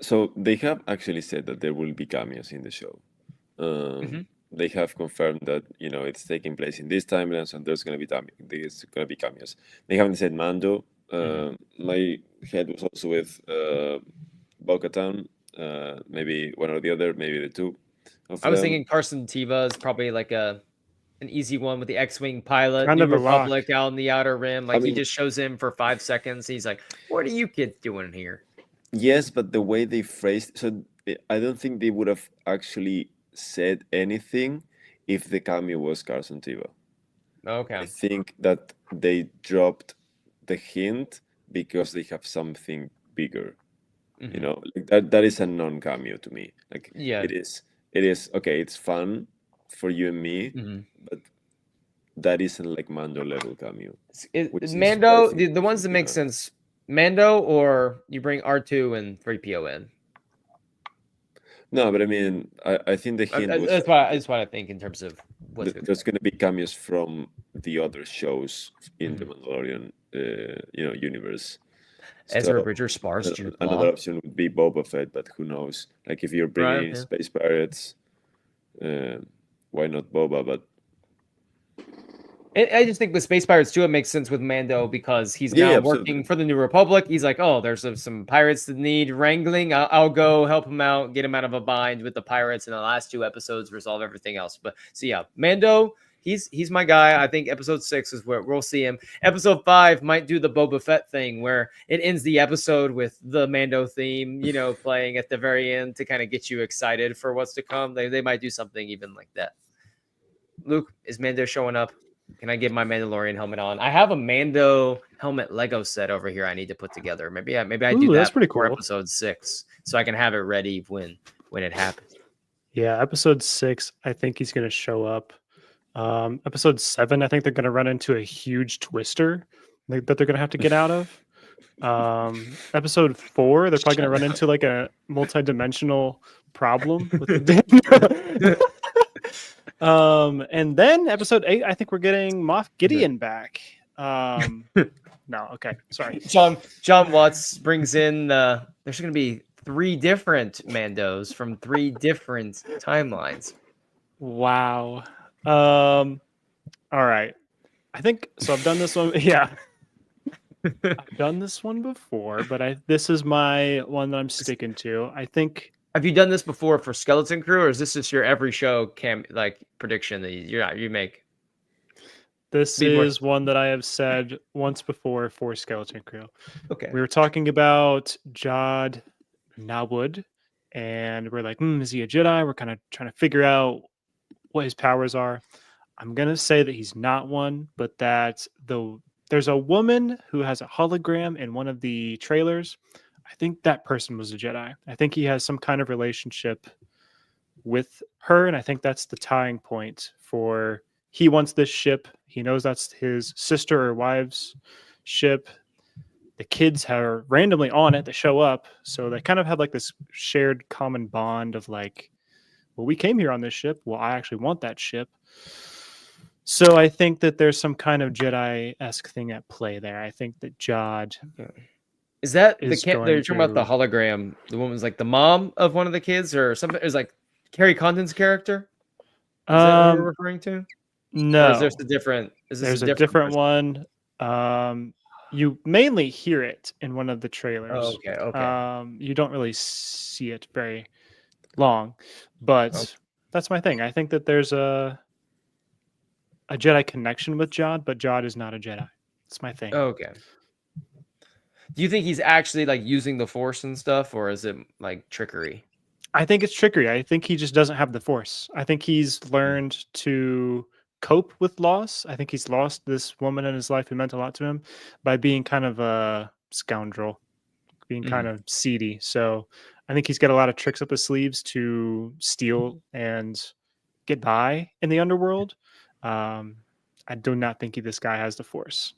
So they have actually said that there will be cameos in the show. They have confirmed that it's taking place in this timeline, so there's going to be cameos. They haven't said Mando. My head was also with Bo-Katan. Maybe one or the other, maybe the two. I was thinking Carson Teva is probably like an easy one with the X-Wing pilot, kind New of a Republic lock. out in the Outer Rim. Like he just shows in for 5 seconds. He's like, "What are you kids doing here?" Yes, but the way they phrased, so I don't think they would have actually said anything if the cameo was Carson Teva. Okay. I think that they dropped the hint because they have something bigger. Like that is a non-cameo to me. Like it is okay, it's fun for you and me, but that isn't like Mando level cameo. Mando, the ones that make sense, Mando, or you bring R2 and 3PO in. No, but I mean, I think the hint was that's what I think in terms of what's there's going to be cameos from the other shows in the Mandalorian, universe. Ezra Bridger spars Jude Law. Another option would be Boba Fett, but who knows? Like if you're bringing space pirates, why not Boba? But I just think with Space Pirates too, it makes sense with Mando because he's now working for the New Republic. He's like, oh, there's some pirates that need wrangling. I'll go help him out, get him out of a bind with the pirates in the last 2 episodes, resolve everything else. But so yeah, Mando he's my guy. I think episode 6 is where we'll see him. Episode 5 might do the Boba Fett thing where it ends the episode with the Mando theme, playing at the very end to kind of get you excited for what's to come. They might do something even like that. Luke, is Mando showing up? Can I get my Mandalorian helmet on? I have a Mando helmet Lego set over here I need to put together. Maybe I do that that's pretty for cool. episode 6 so I can have it ready when it happens. Yeah, episode 6, I think he's going to show up. Episode 7, I think they're going to run into a huge twister that they're going to have to get out of. Episode 4, they're probably going to run into like a multi-dimensional problem with the and then episode 8, I think we're getting Moff Gideon back. No, okay, sorry. John Watts brings in there's going to be 3 different Mandos from 3 different timelines. Wow. All right. I think so. I've done this one. Yeah. I've done this one before, but this is my one that I'm sticking to. I think. Have you done this before for Skeleton Crew, or is this just your every show prediction that you make? This is one that I have said once before for Skeleton Crew. Okay. We were talking about Jod Nawud, and we're like, is he a Jedi? We're kind of trying to figure out what his powers are. I'm going to say that he's not one, but that there's a woman who has a hologram in one of the trailers. I think that person was a Jedi. I think he has some kind of relationship with her, and I think that's the tying point for he wants this ship. He knows that's his sister or wife's ship. The kids are randomly on it. They show up, so they kind of have like this shared common bond of like, well, we came here on this ship. Well, I actually want that ship. So I think that there's some kind of Jedi-esque thing at play there. I think that Jod is that they're talking about the hologram. The woman's like the mom of one of the kids, or something. Is like Carrie Condon's character. Is that what you're referring to? No, or is this a different? There's a different one. You mainly hear it in one of the trailers. Oh, okay. You don't really see it very long, but that's my thing. I think that there's a Jedi connection with Jod, but Jod is not a Jedi. That's my thing. Okay. Do you think he's actually like using the Force and stuff, or is it like trickery? I think it's trickery. I think he just doesn't have the Force. I think he's learned to cope with loss. I think he's lost this woman in his life who meant a lot to him by being kind of a scoundrel, being kind of seedy. So I think he's got a lot of tricks up his sleeves to steal and get by in the underworld. I do not think this guy has the Force.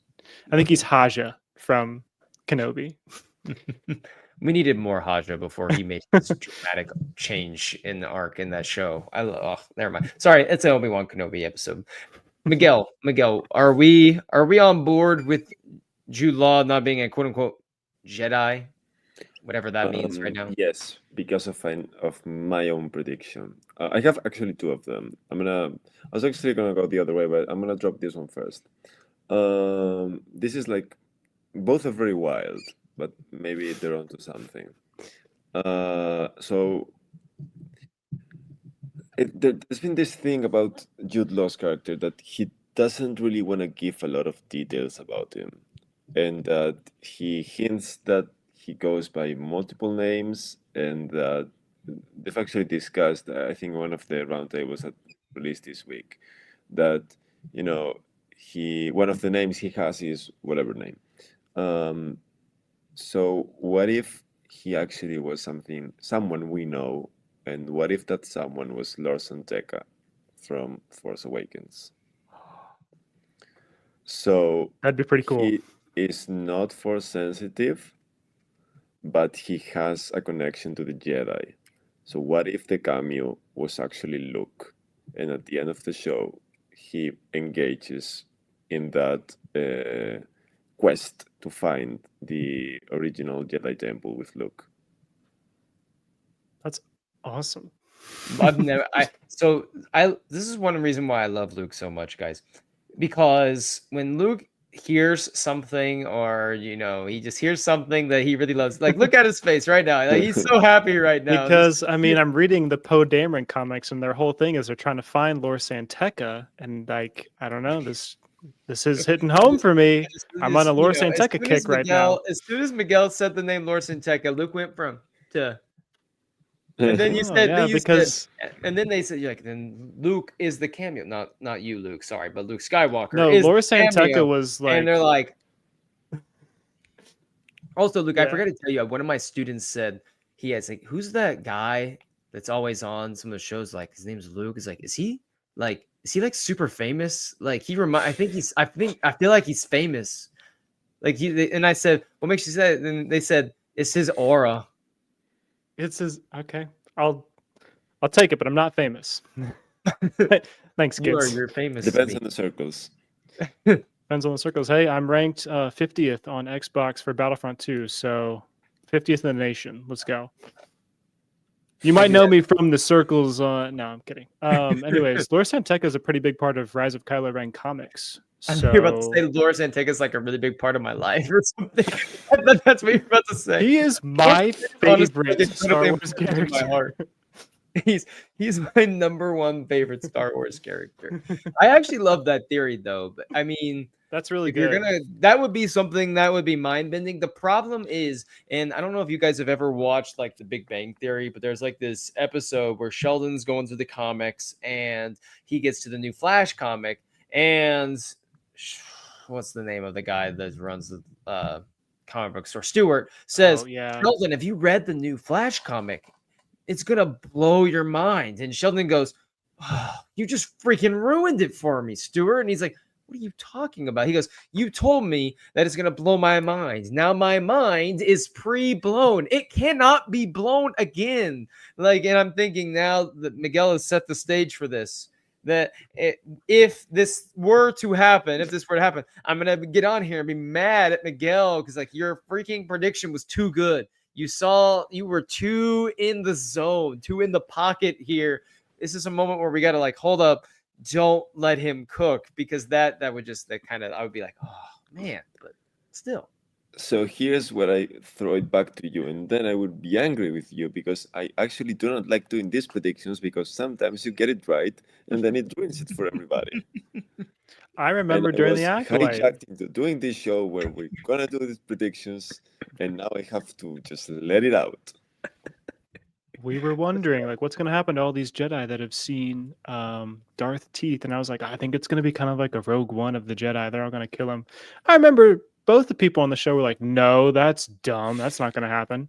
I think he's Haja from Kenobi. We needed more Haja before he made this dramatic change in the arc in that show. Never mind. Sorry, it's an Obi-Wan Kenobi episode. Miguel, are we on board with Jude Law not being a quote unquote Jedi, whatever that means right now? Yes, because of my own prediction. I have actually 2 of them. I was actually gonna go the other way, but I'm gonna drop this one first. This is like both are very wild, but maybe they're onto something. So there's been this thing about Jude Law's character that he doesn't really want to give a lot of details about him, and that he hints that he goes by multiple names, and that they've actually discussed, I think one of the roundtables that released this week, that one of the names he has is whatever name. So what if he actually was someone we know, and what if that someone was Lorsan Tekka from Force Awakens? So that'd be pretty cool. He is not Force sensitive, but he has a connection to the Jedi. So what if the cameo was actually Luke, and at the end of the show, he engages in that quest to find the original Jedi Temple with Luke? That's awesome. This is one reason why I love Luke so much, guys, because when Luke hears something, or he just hears something that he really loves. Like, look at his face right now. Like, he's so happy right now. Because I mean, I'm reading the Poe Dameron comics, and their whole thing is they're trying to find Lor Santeca, and like, I don't know, this is hitting home for me. I'm on a Lor Santeca kick right now. As soon as Miguel said the name Lor Santeca, Luke went from to. And then you said, and then they said, then Luke is the cameo, not you, Luke. Sorry, but Luke Skywalker. No, is Lor the cameo. Santeca was like, and they're like. Also, Luke, Yeah. I forgot to tell you, one of my students said he has like, who's that guy that's always on some of the shows? Like, his name's Luke. Is like, is he like super famous? Like, I feel like he's famous. Like and I said, what makes you say it? And they said it's his aura. It's his. Okay, I'll take it, but I'm not famous. Thanks, kids. You're famous. Depends on the circles. Depends on the circles. Hey, I'm ranked 50th on Xbox for Battlefront 2, so 50th in the nation. Let's go. You might know me from the circles. No, I'm kidding. Anyways, Lor Santeca is a pretty big part of Rise of Kylo Ren comics. So... You're about to say Lor Santeca is like a really big part of my life or something. That's what you're about to say. He is my favorite Star Wars character. My heart. He's my number one favorite Star Wars character. I actually love that theory, though. But I mean, that's really good. That would be something that would be mind bending. The problem is, and I don't know if you guys have ever watched like The Big Bang Theory, but there's like this episode where Sheldon's going through the comics and he gets to the new Flash comic, and what's the name of the guy that runs the comic book store? Stewart says, Sheldon, have you read the new Flash comic? It's gonna blow your mind. And Sheldon goes, oh, you just freaking ruined it for me, Stewart. And he's like, what are you talking about? He goes, you told me that it's gonna blow my mind. Now my mind is pre-blown. It cannot be blown again. Like, and I'm thinking now that Miguel has set the stage for this. That if this were to happen, I'm gonna get on here and be mad at Miguel because like your freaking prediction was too good. You were too in the zone, too in the pocket here. This is a moment where we got to like, hold up. Don't let him cook, because that would just I would be like, oh man, but still. So here's where I throw it back to you, and then I would be angry with you because I actually do not like doing these predictions because sometimes you get it right and then it ruins it for everybody. I remember during the Acolyte into doing this show where we're gonna do these predictions, and now I have to just let it out. We were wondering, like, what's gonna happen to all these Jedi that have seen Darth Teeth, and I was like, I think it's gonna be kind of like a Rogue One of the Jedi. They're all gonna kill him. I remember both the people on the show were like, "No, that's dumb. That's not gonna happen."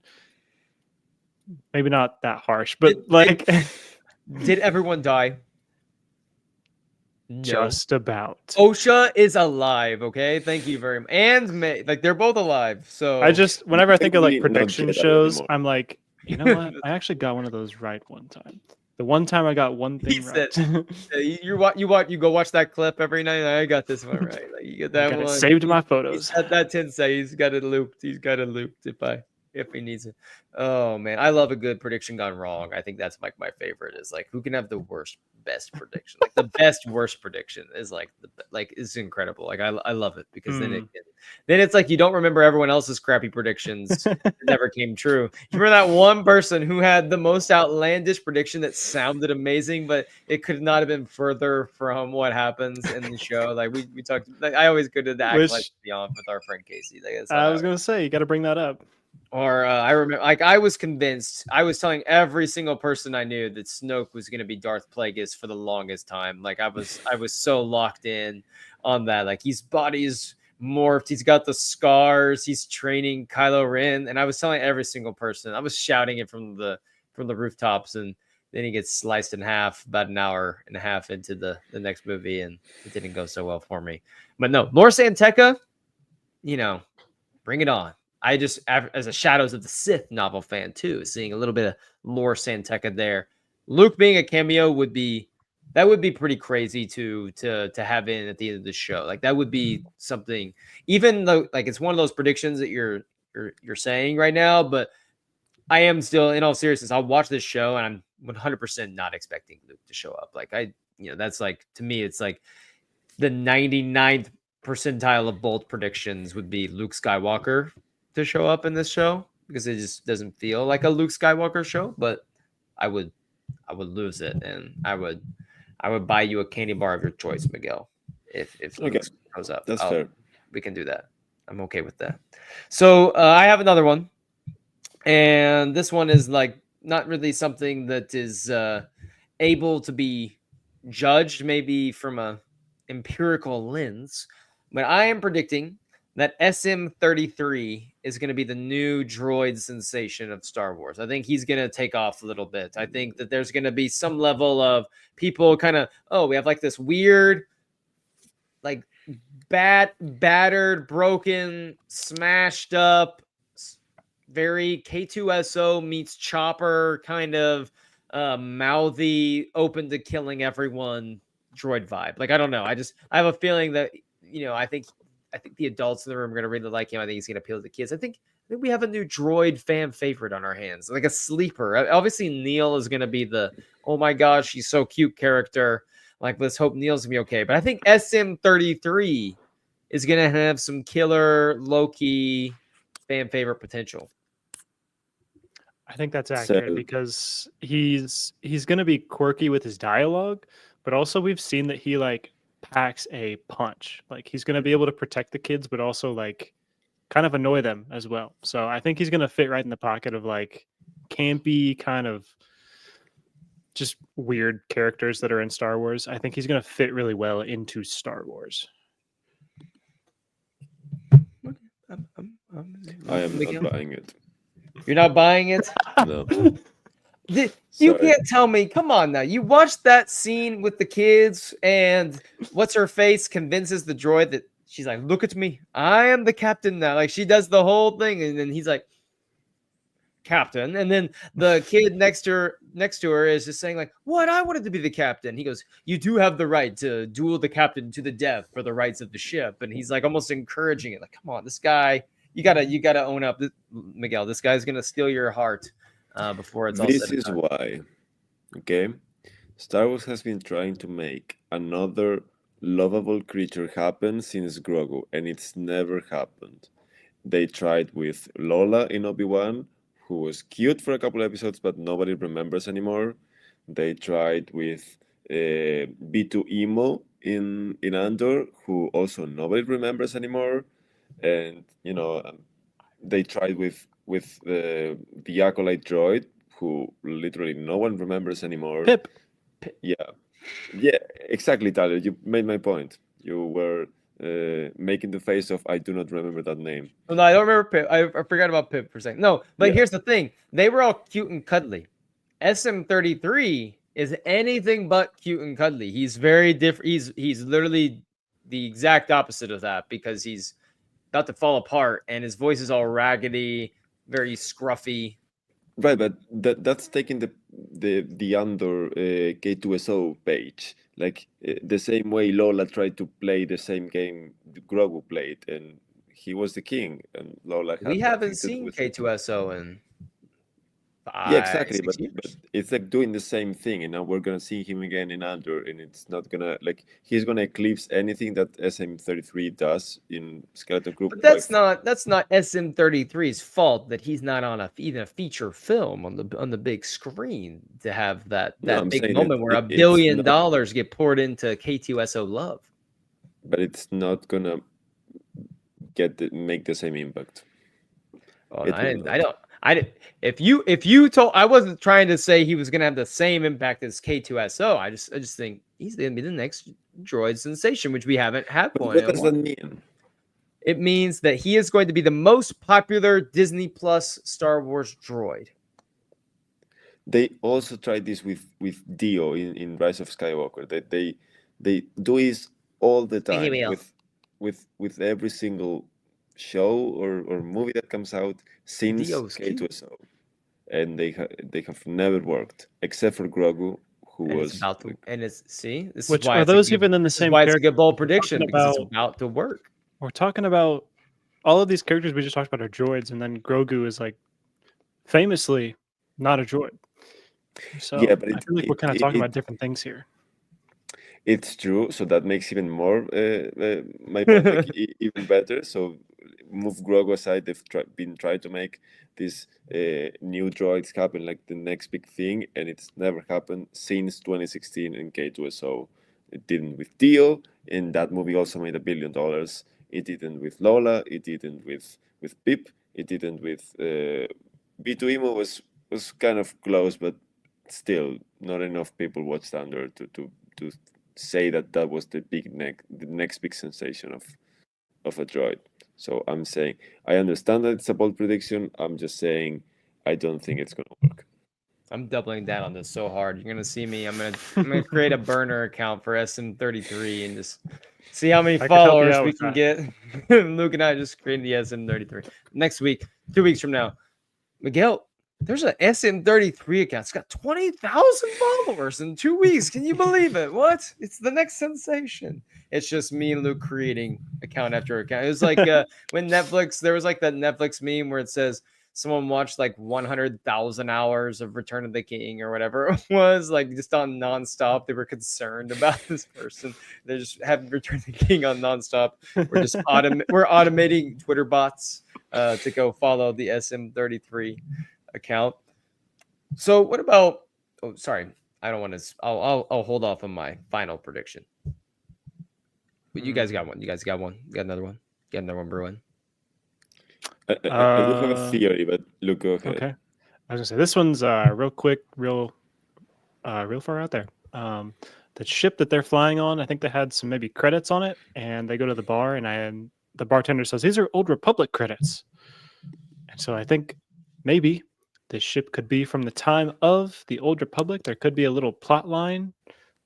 Maybe not that harsh, but did everyone die? No. Just about. Osha is alive, okay? Thank you very much. And they're both alive. So whenever I think of like prediction shows, I'm like, you know what? I actually got one of those right one time. The one time I got one thing right. You go watch that clip every night. I got this one right. Like, you get that one. Saved my photos. That Tensei, he's got it looped. If he needs it. Oh man, I love a good prediction gone wrong. I think that's like my favorite. Is like, who can have the best prediction? Like the best worst prediction is like it's incredible. Like I love it because then it's like you don't remember everyone else's crappy predictions that never came true. You remember that one person who had the most outlandish prediction that sounded amazing, but it could not have been further from what happens in the show. Like we talked. Like, I always go to the Acolyte Beyond with our friend Casey. Like, I was gonna say you got to bring that up. Or I remember, like, I was convinced. I was telling every single person I knew that Snoke was going to be Darth Plagueis for the longest time. Like, I was so locked in on that. Like, his body's morphed. He's got the scars. He's training Kylo Ren, and I was telling every single person. I was shouting it from the rooftops, and then he gets sliced in half about an hour and a half into the next movie, and it didn't go so well for me. But no, Lor Santeca, bring it on. I just, as a Shadows of the Sith novel fan too, seeing a little bit of Lor Santeca there. Luke being a cameo would be pretty crazy to have in at the end of the show. Like that would be something, even though like it's one of those predictions that you're saying right now, but I am still, in all seriousness, I'll watch this show and I'm 100% not expecting Luke to show up. Like that's like, to me, it's like the 99th percentile of bold predictions would be Luke Skywalker to show up in this show, because it just doesn't feel like a Luke Skywalker show. But I would lose it, and I would buy you a candy bar of your choice, Miguel, if Okay. Luke shows up. That's fair. We can do that. I'm okay with that. So I have another one, and this one is like not really something that is able to be judged maybe from a empirical lens, but I am predicting that SM-33 is going to be the new droid sensation of Star Wars. I think he's going to take off a little bit. I think that there's going to be some level of people kind of, oh, we have like this weird, like battered, broken, smashed up, very K2SO meets Chopper kind of mouthy, open to killing everyone droid vibe. Like, I don't know. I have a feeling that, I think the adults in the room are going to really like him. I think he's going to appeal to the kids. I think we have a new droid fan favorite on our hands, like a sleeper. Obviously, Neil is going to be the, oh my gosh, he's so cute character. Like, let's hope Neil's going to be okay. But I think SM-33 is going to have some killer, low-key fan favorite potential. I think that's accurate because he's going to be quirky with his dialogue, but also we've seen that he like packs a punch. Like, he's going to be able to protect the kids, but also like kind of annoy them as well. So I think he's going to fit right in the pocket of like campy kind of just weird characters that are in Star Wars. I think he's going to fit really well into Star Wars. I am not buying it. You're not buying it? No. You can't tell me. Come on now. You watched that scene with the kids, and what's her face convinces the droid that she's like, look at me. I am the captain now. Like, she does the whole thing, and then he's like, captain. And then the kid next to her is just saying like, what? I wanted to be the captain. He goes, you do have the right to duel the captain to the death for the rights of the ship. And he's like almost encouraging it. Like, come on, this guy, you gotta own up, Miguel. This guy's gonna steal your heart before it's all said and done. This is why, okay, Star Wars has been trying to make another lovable creature happen since Grogu, and it's never happened. They tried with Lola in Obi-Wan, who was cute for a couple episodes, but nobody remembers anymore. They tried with B2 Emo in Andor, who also nobody remembers anymore. And they tried with the Acolyte droid, who literally no one remembers anymore. Pip. Yeah, exactly, Tyler. You made my point. You were making the face of I do not remember that name. Well, no, I don't remember Pip. I forgot about Pip for a second. No, but here's the thing. They were all cute and cuddly. SM-33 is anything but cute and cuddly. He's very different. He's literally the exact opposite of that, because he's about to fall apart and his voice is all raggedy, very scruffy. Right, but that's taking the Andor K2SO page. Like the same way Lola tried to play the same game Grogu played, and he was the king, and Lola had We haven't nothing to do seen with it. K2SO in 5, Yeah, exactly, 6 but years. it's like doing the same thing, and now we're gonna see him again in Andor, and it's not gonna, like, he's gonna eclipse anything that SM-33 does in Skeleton Crew. But that's not SM-33's fault that he's not on even a feature film on the big screen to have that I'm big saying moment where $1 it's billion not, get poured into K2SO love. but it's not gonna make the same impact. Oh, It will not. if you told, I wasn't trying to say he was going to have the same impact as K2SO. I just think he's going to be the next droid sensation, which we haven't had But one. what does that mean? It means that he is going to be the most popular Disney Plus Star Wars droid. They also tried this with Dio in Rise of Skywalker. That they do this all the time with every single show or movie that comes out since K2SO, and they have never worked except for Grogu, who and was it's about to, and it's see this Which is why are it's a those good, even in the this is same why it's a character? good bold prediction, Talking because it's about- about to work. We're talking about all of these characters we just talked about are droids, and then Grogu is like famously not a droid. So Yeah, but I feel like we're kind of talking about different things here. It's true, so that makes even more my point like even better. So move Grogu aside, they've been trying to make these new droids happen like the next big thing, and it's never happened since 2016 in K2SO. It didn't with Dio, and that movie also made $1 billion. It didn't with Lola. It didn't with Pip. It didn't with B2EMO was kind of close, but still not enough people watched Andor to say that was the next big sensation of a droid. So I'm saying I understand that it's a bold prediction. I'm just saying I don't think it's gonna work. I'm doubling down on this so hard. You're gonna see me. I'm gonna create a burner account for SM33 and just see how many I could help you followers out we with can that. get. Luke and I just created the SM33 next week, 2 weeks from now. Miguel, there's an SM33 account. It's got 20,000 followers in 2 weeks. Can you believe it? What? It's the next sensation. It's just me and Luke creating account after account. It was like when Netflix, there was like that Netflix meme where it says someone watched like 100,000 hours of Return of the King or whatever it was, like just on nonstop. They were concerned about this person. They just have Return of the King on nonstop. We're just we're automating Twitter bots to go follow the SM33 account. So what about? Oh, sorry, I don't want to. I'll hold off on my final prediction. But you guys got one. You guys got one. You got another one. You got another one brewing. I do have a theory, but Luke, go ahead. Okay, I was gonna say this one's real quick, real far out there. The ship that they're flying on, I think they had some maybe credits on it, and they go to the bar, and the bartender says these are Old Republic credits, and so I think maybe this ship could be from the time of the Old Republic. There could be a little plot line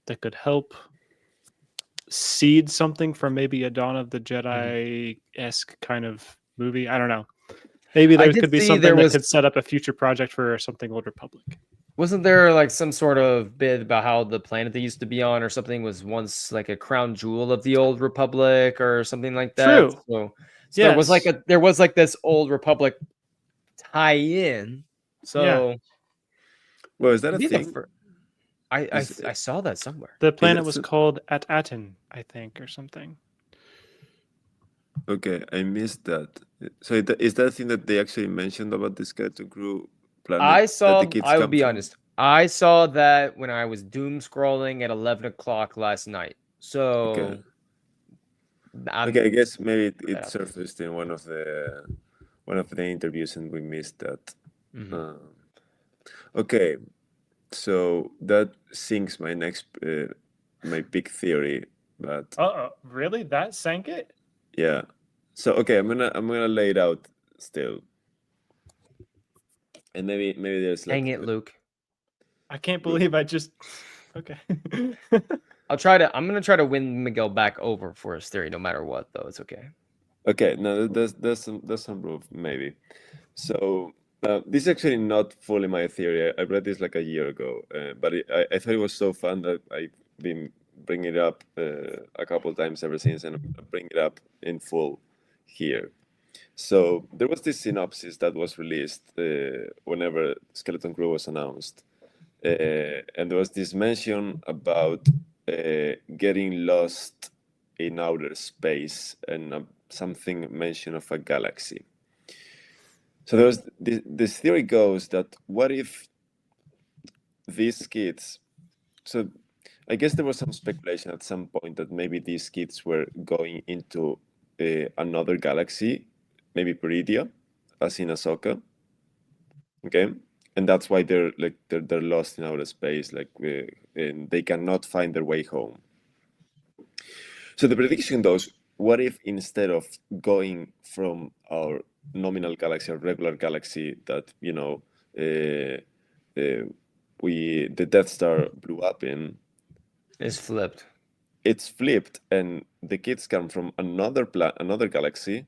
that could help seed something from maybe a Dawn of the Jedi-esque kind of movie. I don't know. Maybe there could be something that could set up a future project for something Old Republic. Wasn't there like some sort of bit about how the planet they used to be on or something was once like a crown jewel of the Old Republic or something like that? True. So Yes. there was like this Old Republic tie-in. So Yeah. Well, is that a thing? I saw that somewhere. The planet was called At-Atin, I think, or something. Okay, I missed that. So is that a thing that they actually mentioned about the skeleton crew planet? I will be honest. I saw that when I was doom scrolling at 11 o'clock last night. So okay, I guess maybe it surfaced in one of the interviews and we missed that. Mm-hmm. Okay, so that sinks my next my big theory, but really? That sank it? Yeah. So okay, I'm gonna lay it out still. And maybe there's like Dang it, Luke. I can't believe I just okay. I'm gonna try to win Miguel back over for his theory no matter what, though. It's okay. Okay, no, there's some proof, maybe. So this is actually not fully my theory. I read this like a year ago, but I thought it was so fun that I've been bringing it up a couple of times ever since, and I'm gonna bring it up in full here. So there was this synopsis that was released whenever Skeleton Crew was announced, and there was this mention about getting lost in outer space and something mention of a galaxy. So there was this theory goes that what if these kids, so I guess there was some speculation at some point that maybe these kids were going into another galaxy, maybe Peridia, as in Ahsoka. Okay, and that's why they're lost in outer space, and they cannot find their way home. So the prediction goes: what if instead of going from our nominal galaxy, our regular galaxy that the Death Star blew up in, it's flipped. It's flipped, and the kids come from another galaxy,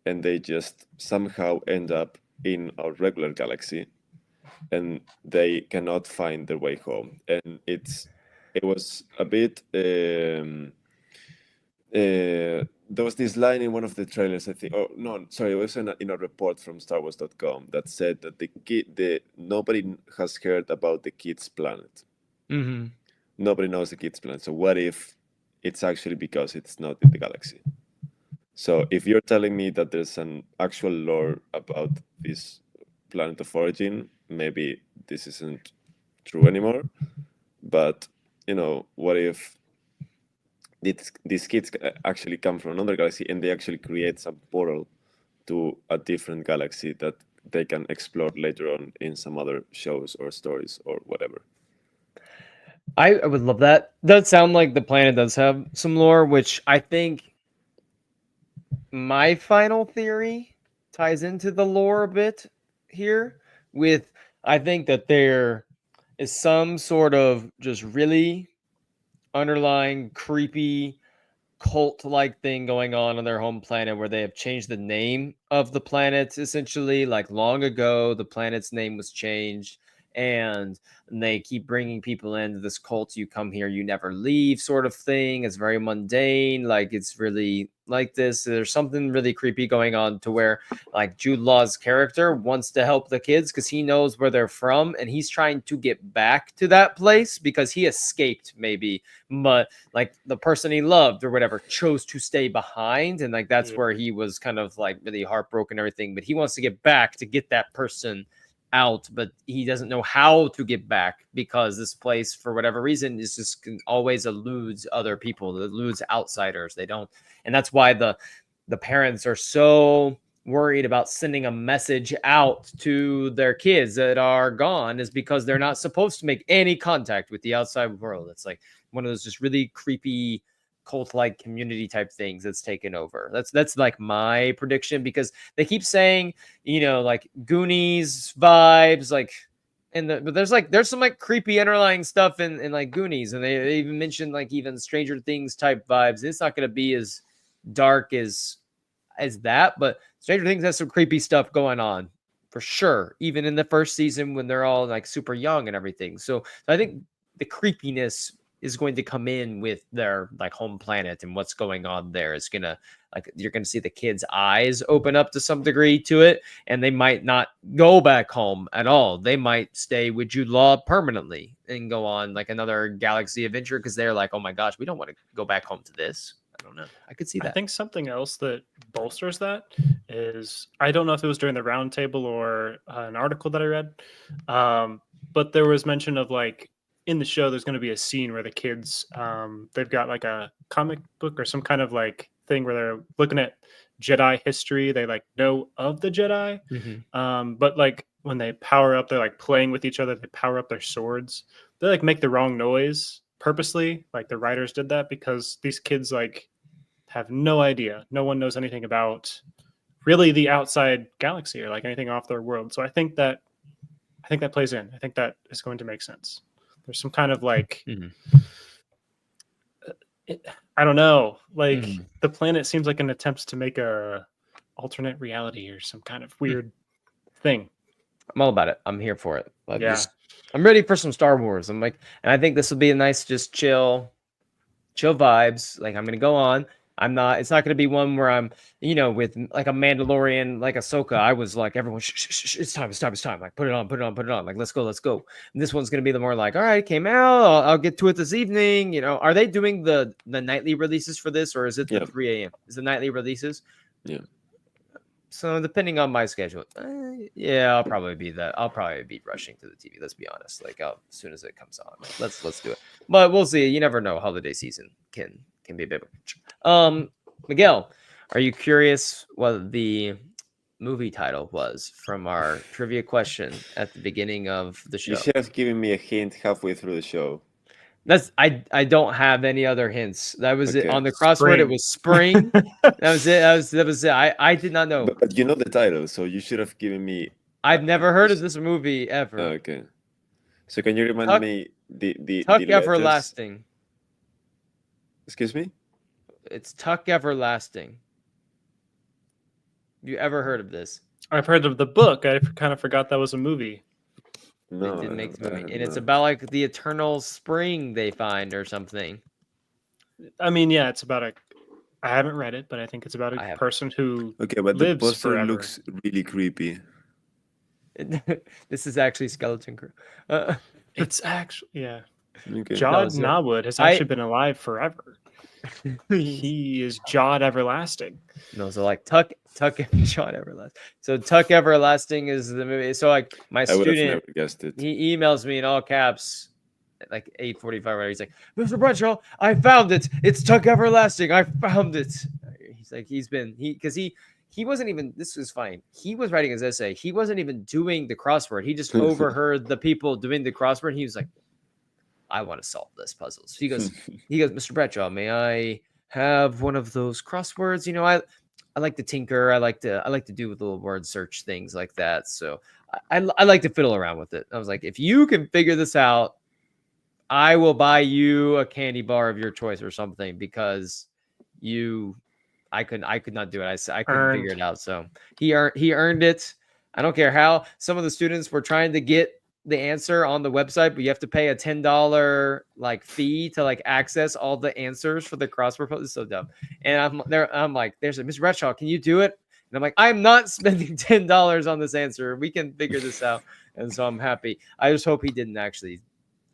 and they just somehow end up in our regular galaxy, and they cannot find their way home. And it was a bit. There was this line in one of the trailers, I think. Oh no, sorry, it was in a report from StarWars.com that said that nobody has heard about the kids' planet. Mm-hmm. nobody knows the kid's planet. So what if it's actually because it's not in the galaxy? So if you're telling me that there's an actual lore about this planet of origin, maybe this isn't true anymore. But what if these kids actually come from another galaxy and they actually create some portal to a different galaxy that they can explore later on in some other shows or stories or whatever. I would love that. Does sound like the planet does have some lore, which I think my final theory ties into the lore a bit here. With I think that there is some sort of just really underlying creepy cult-like thing going on their home planet where they have changed the name of the planet essentially. Like long ago the planet's name was changed, and they keep bringing people into this cult. You come here, you never leave sort of thing. It's very mundane. Like it's really like this. There's something really creepy going on to where like Jude Law's character wants to help the kids because he knows where they're from, and he's trying to get back to that place because he escaped maybe, but like the person he loved or whatever chose to stay behind, and like that's where he was kind of like really heartbroken and everything. But he wants to get back to get that person out, but he doesn't know how to get back because this place for whatever reason is just always eludes other people, eludes outsiders. They don't, and that's why the parents are so worried about sending a message out to their kids that are gone, is because they're not supposed to make any contact with the outside world. It's like one of those just really creepy cult-like community type things that's taken over. That's like my prediction, because they keep saying, like Goonies vibes, like, but there's some like creepy underlying stuff in like Goonies, and they even mentioned like even Stranger Things type vibes. It's not going to be as dark as that, but Stranger Things has some creepy stuff going on for sure, even in the first season when they're all like super young and everything. So I think the creepiness is going to come in with their like home planet, and what's going on there is gonna, like, you're gonna see the kids' eyes open up to some degree to it, and they might not go back home at all. They might stay with Jude Law permanently and go on like another galaxy adventure because they're like, oh my gosh, we don't want to go back home to this. I don't know. I could see that. I think something else that bolsters that is, I don't know if it was during the roundtable or an article that I read, but there was mention of like in the show, there's going to be a scene where the kids, they've got like a comic book or some kind of like thing where they're looking at Jedi history. They like know of the Jedi, but like when they power up, they're like playing with each other. They power up their swords. They like make the wrong noise purposely. Like the writers did that because these kids like have no idea. No one knows anything about really the outside galaxy or like anything off their world. So I think that plays in. I think that is going to make sense. There's some kind of like, I don't know, like the planet seems like an attempt to make a alternate reality or some kind of weird thing. I'm all about it. I'm here for it. I'm ready for some Star Wars. I'm like, and I think this will be a nice, just chill vibes. Like I'm going to go on. It's not going to be one where I'm, with like a Mandalorian, like Ahsoka. I was like, everyone, shh, it's time. Like, put it on. Like, let's go. And this one's going to be the more like, all right, it came out. I'll get to it this evening. Are they doing the nightly releases for this, or is it the 3 a.m.? Is the nightly releases? Yeah. So depending on my schedule, I'll probably be that. I'll probably be rushing to the TV. Let's be honest. Like as soon as it comes on, like, let's do it. But we'll see. You never know. Holiday season can be a bit. Miguel, are you curious what the movie title was from our trivia question at the beginning of the show? You should have given me a hint halfway through the show. I don't have any other hints. That was it on the crossword. It was spring. That was it. That was it. I did not know. But you know the title, so you should have given me. I've never heard of this movie ever. Okay. So can you remind me the Tuck the Everlasting? Excuse me? It's Tuck Everlasting. You ever heard of this? I've heard of the book. I kind of forgot that was a movie. No, they didn't make the movie, and it's about like the eternal spring they find or something. I mean, yeah, it's about I haven't read it, but I think it's about a person who but lives the poster forever. Looks really creepy. This is actually Skeleton Crew. It's actually Okay. Jod so Nawood has I- actually been alive forever. He is Jod Everlasting. No, so like Tuck Sean Everlasting. So Tuck Everlasting is the movie. So like my I would have student, never guessed it. he emails me in all caps at like 8:45. Where he's like, Mr. Bradshaw, I found it. It's Tuck Everlasting. I found it. He's like, because he wasn't even. This was fine. He was writing his essay. He wasn't even doing the crossword. He just overheard the people doing the crossword. And he was like, I want to solve this puzzle. So he goes, Mr. Bradshaw, may I have one of those crosswords? You know, I like to tinker. I like to do with little word search things like that. So I like to fiddle around with it. I was like, if you can figure this out, I will buy you a candy bar of your choice or something because I could not do it. I couldn't figure it out. So he earned it. I don't care how some of the students were trying to get the answer on the website, but you have to pay a $10 like fee to like access all the answers for the crossword puzzle. It's so dumb. And I'm like, there's a Mr. Bradshaw, can you do it? And I'm like, I'm not spending $10 on this answer. We can figure this out. And so I'm happy. I just hope he didn't actually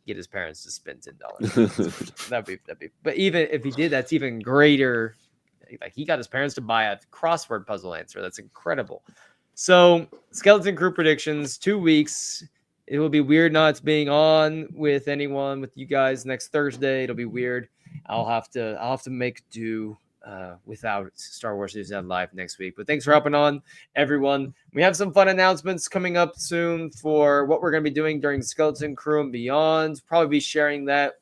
get his parents to spend $10. That'd be. But even if he did, that's even greater. Like he got his parents to buy a crossword puzzle answer. That's incredible. So Skeleton Crew predictions, 2 weeks. It will be weird not being on with anyone with you guys next Thursday. It'll be weird. I'll have to make do without Star Wars News Net Live next week. But thanks for hopping on, everyone. We have some fun announcements coming up soon for what we're going to be doing during Skeleton Crew and beyond. Probably be sharing that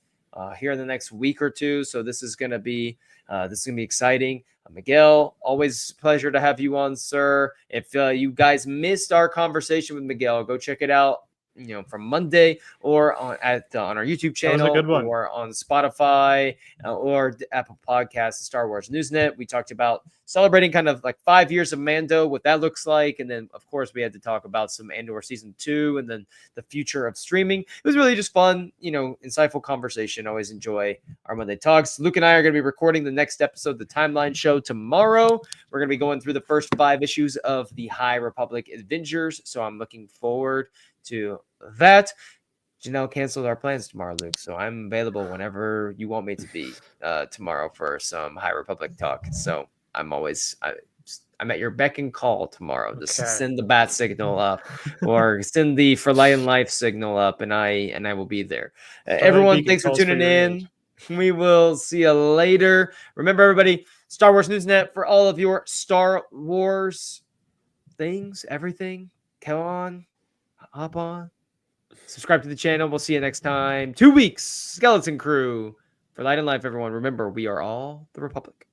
here in the next week or two. So this is going to be exciting. Miguel, always a pleasure to have you on, sir. If you guys missed our conversation with Miguel, go check it out. From Monday or on our YouTube channel or on Spotify or Apple Podcasts, the Star Wars Newsnet. We talked about celebrating kind of like 5 years of Mando, what that looks like. And then, of course, we had to talk about some Andor Season 2 and then the future of streaming. It was really just fun, insightful conversation. Always enjoy our Monday talks. Luke and I are going to be recording the next episode, the Timeline Show, tomorrow. We're going to be going through the first 5 issues of the High Republic Avengers. So I'm looking forward to that. Janelle canceled our plans tomorrow, Luke, so I'm available whenever you want me to be tomorrow for some High Republic talk. So I'm at your beck and call tomorrow. Just send the bat signal up or send the For Light and Life signal up, and I will be there. Everyone, thanks for tuning in. We will see you later. Remember, everybody, Star Wars Newsnet for all of your Star Wars things, everything. Come on. Hop on, subscribe to the channel. We'll see you next time. 2 weeks, Skeleton Crew. For Light and Life, everyone. Remember, we are all the Republic.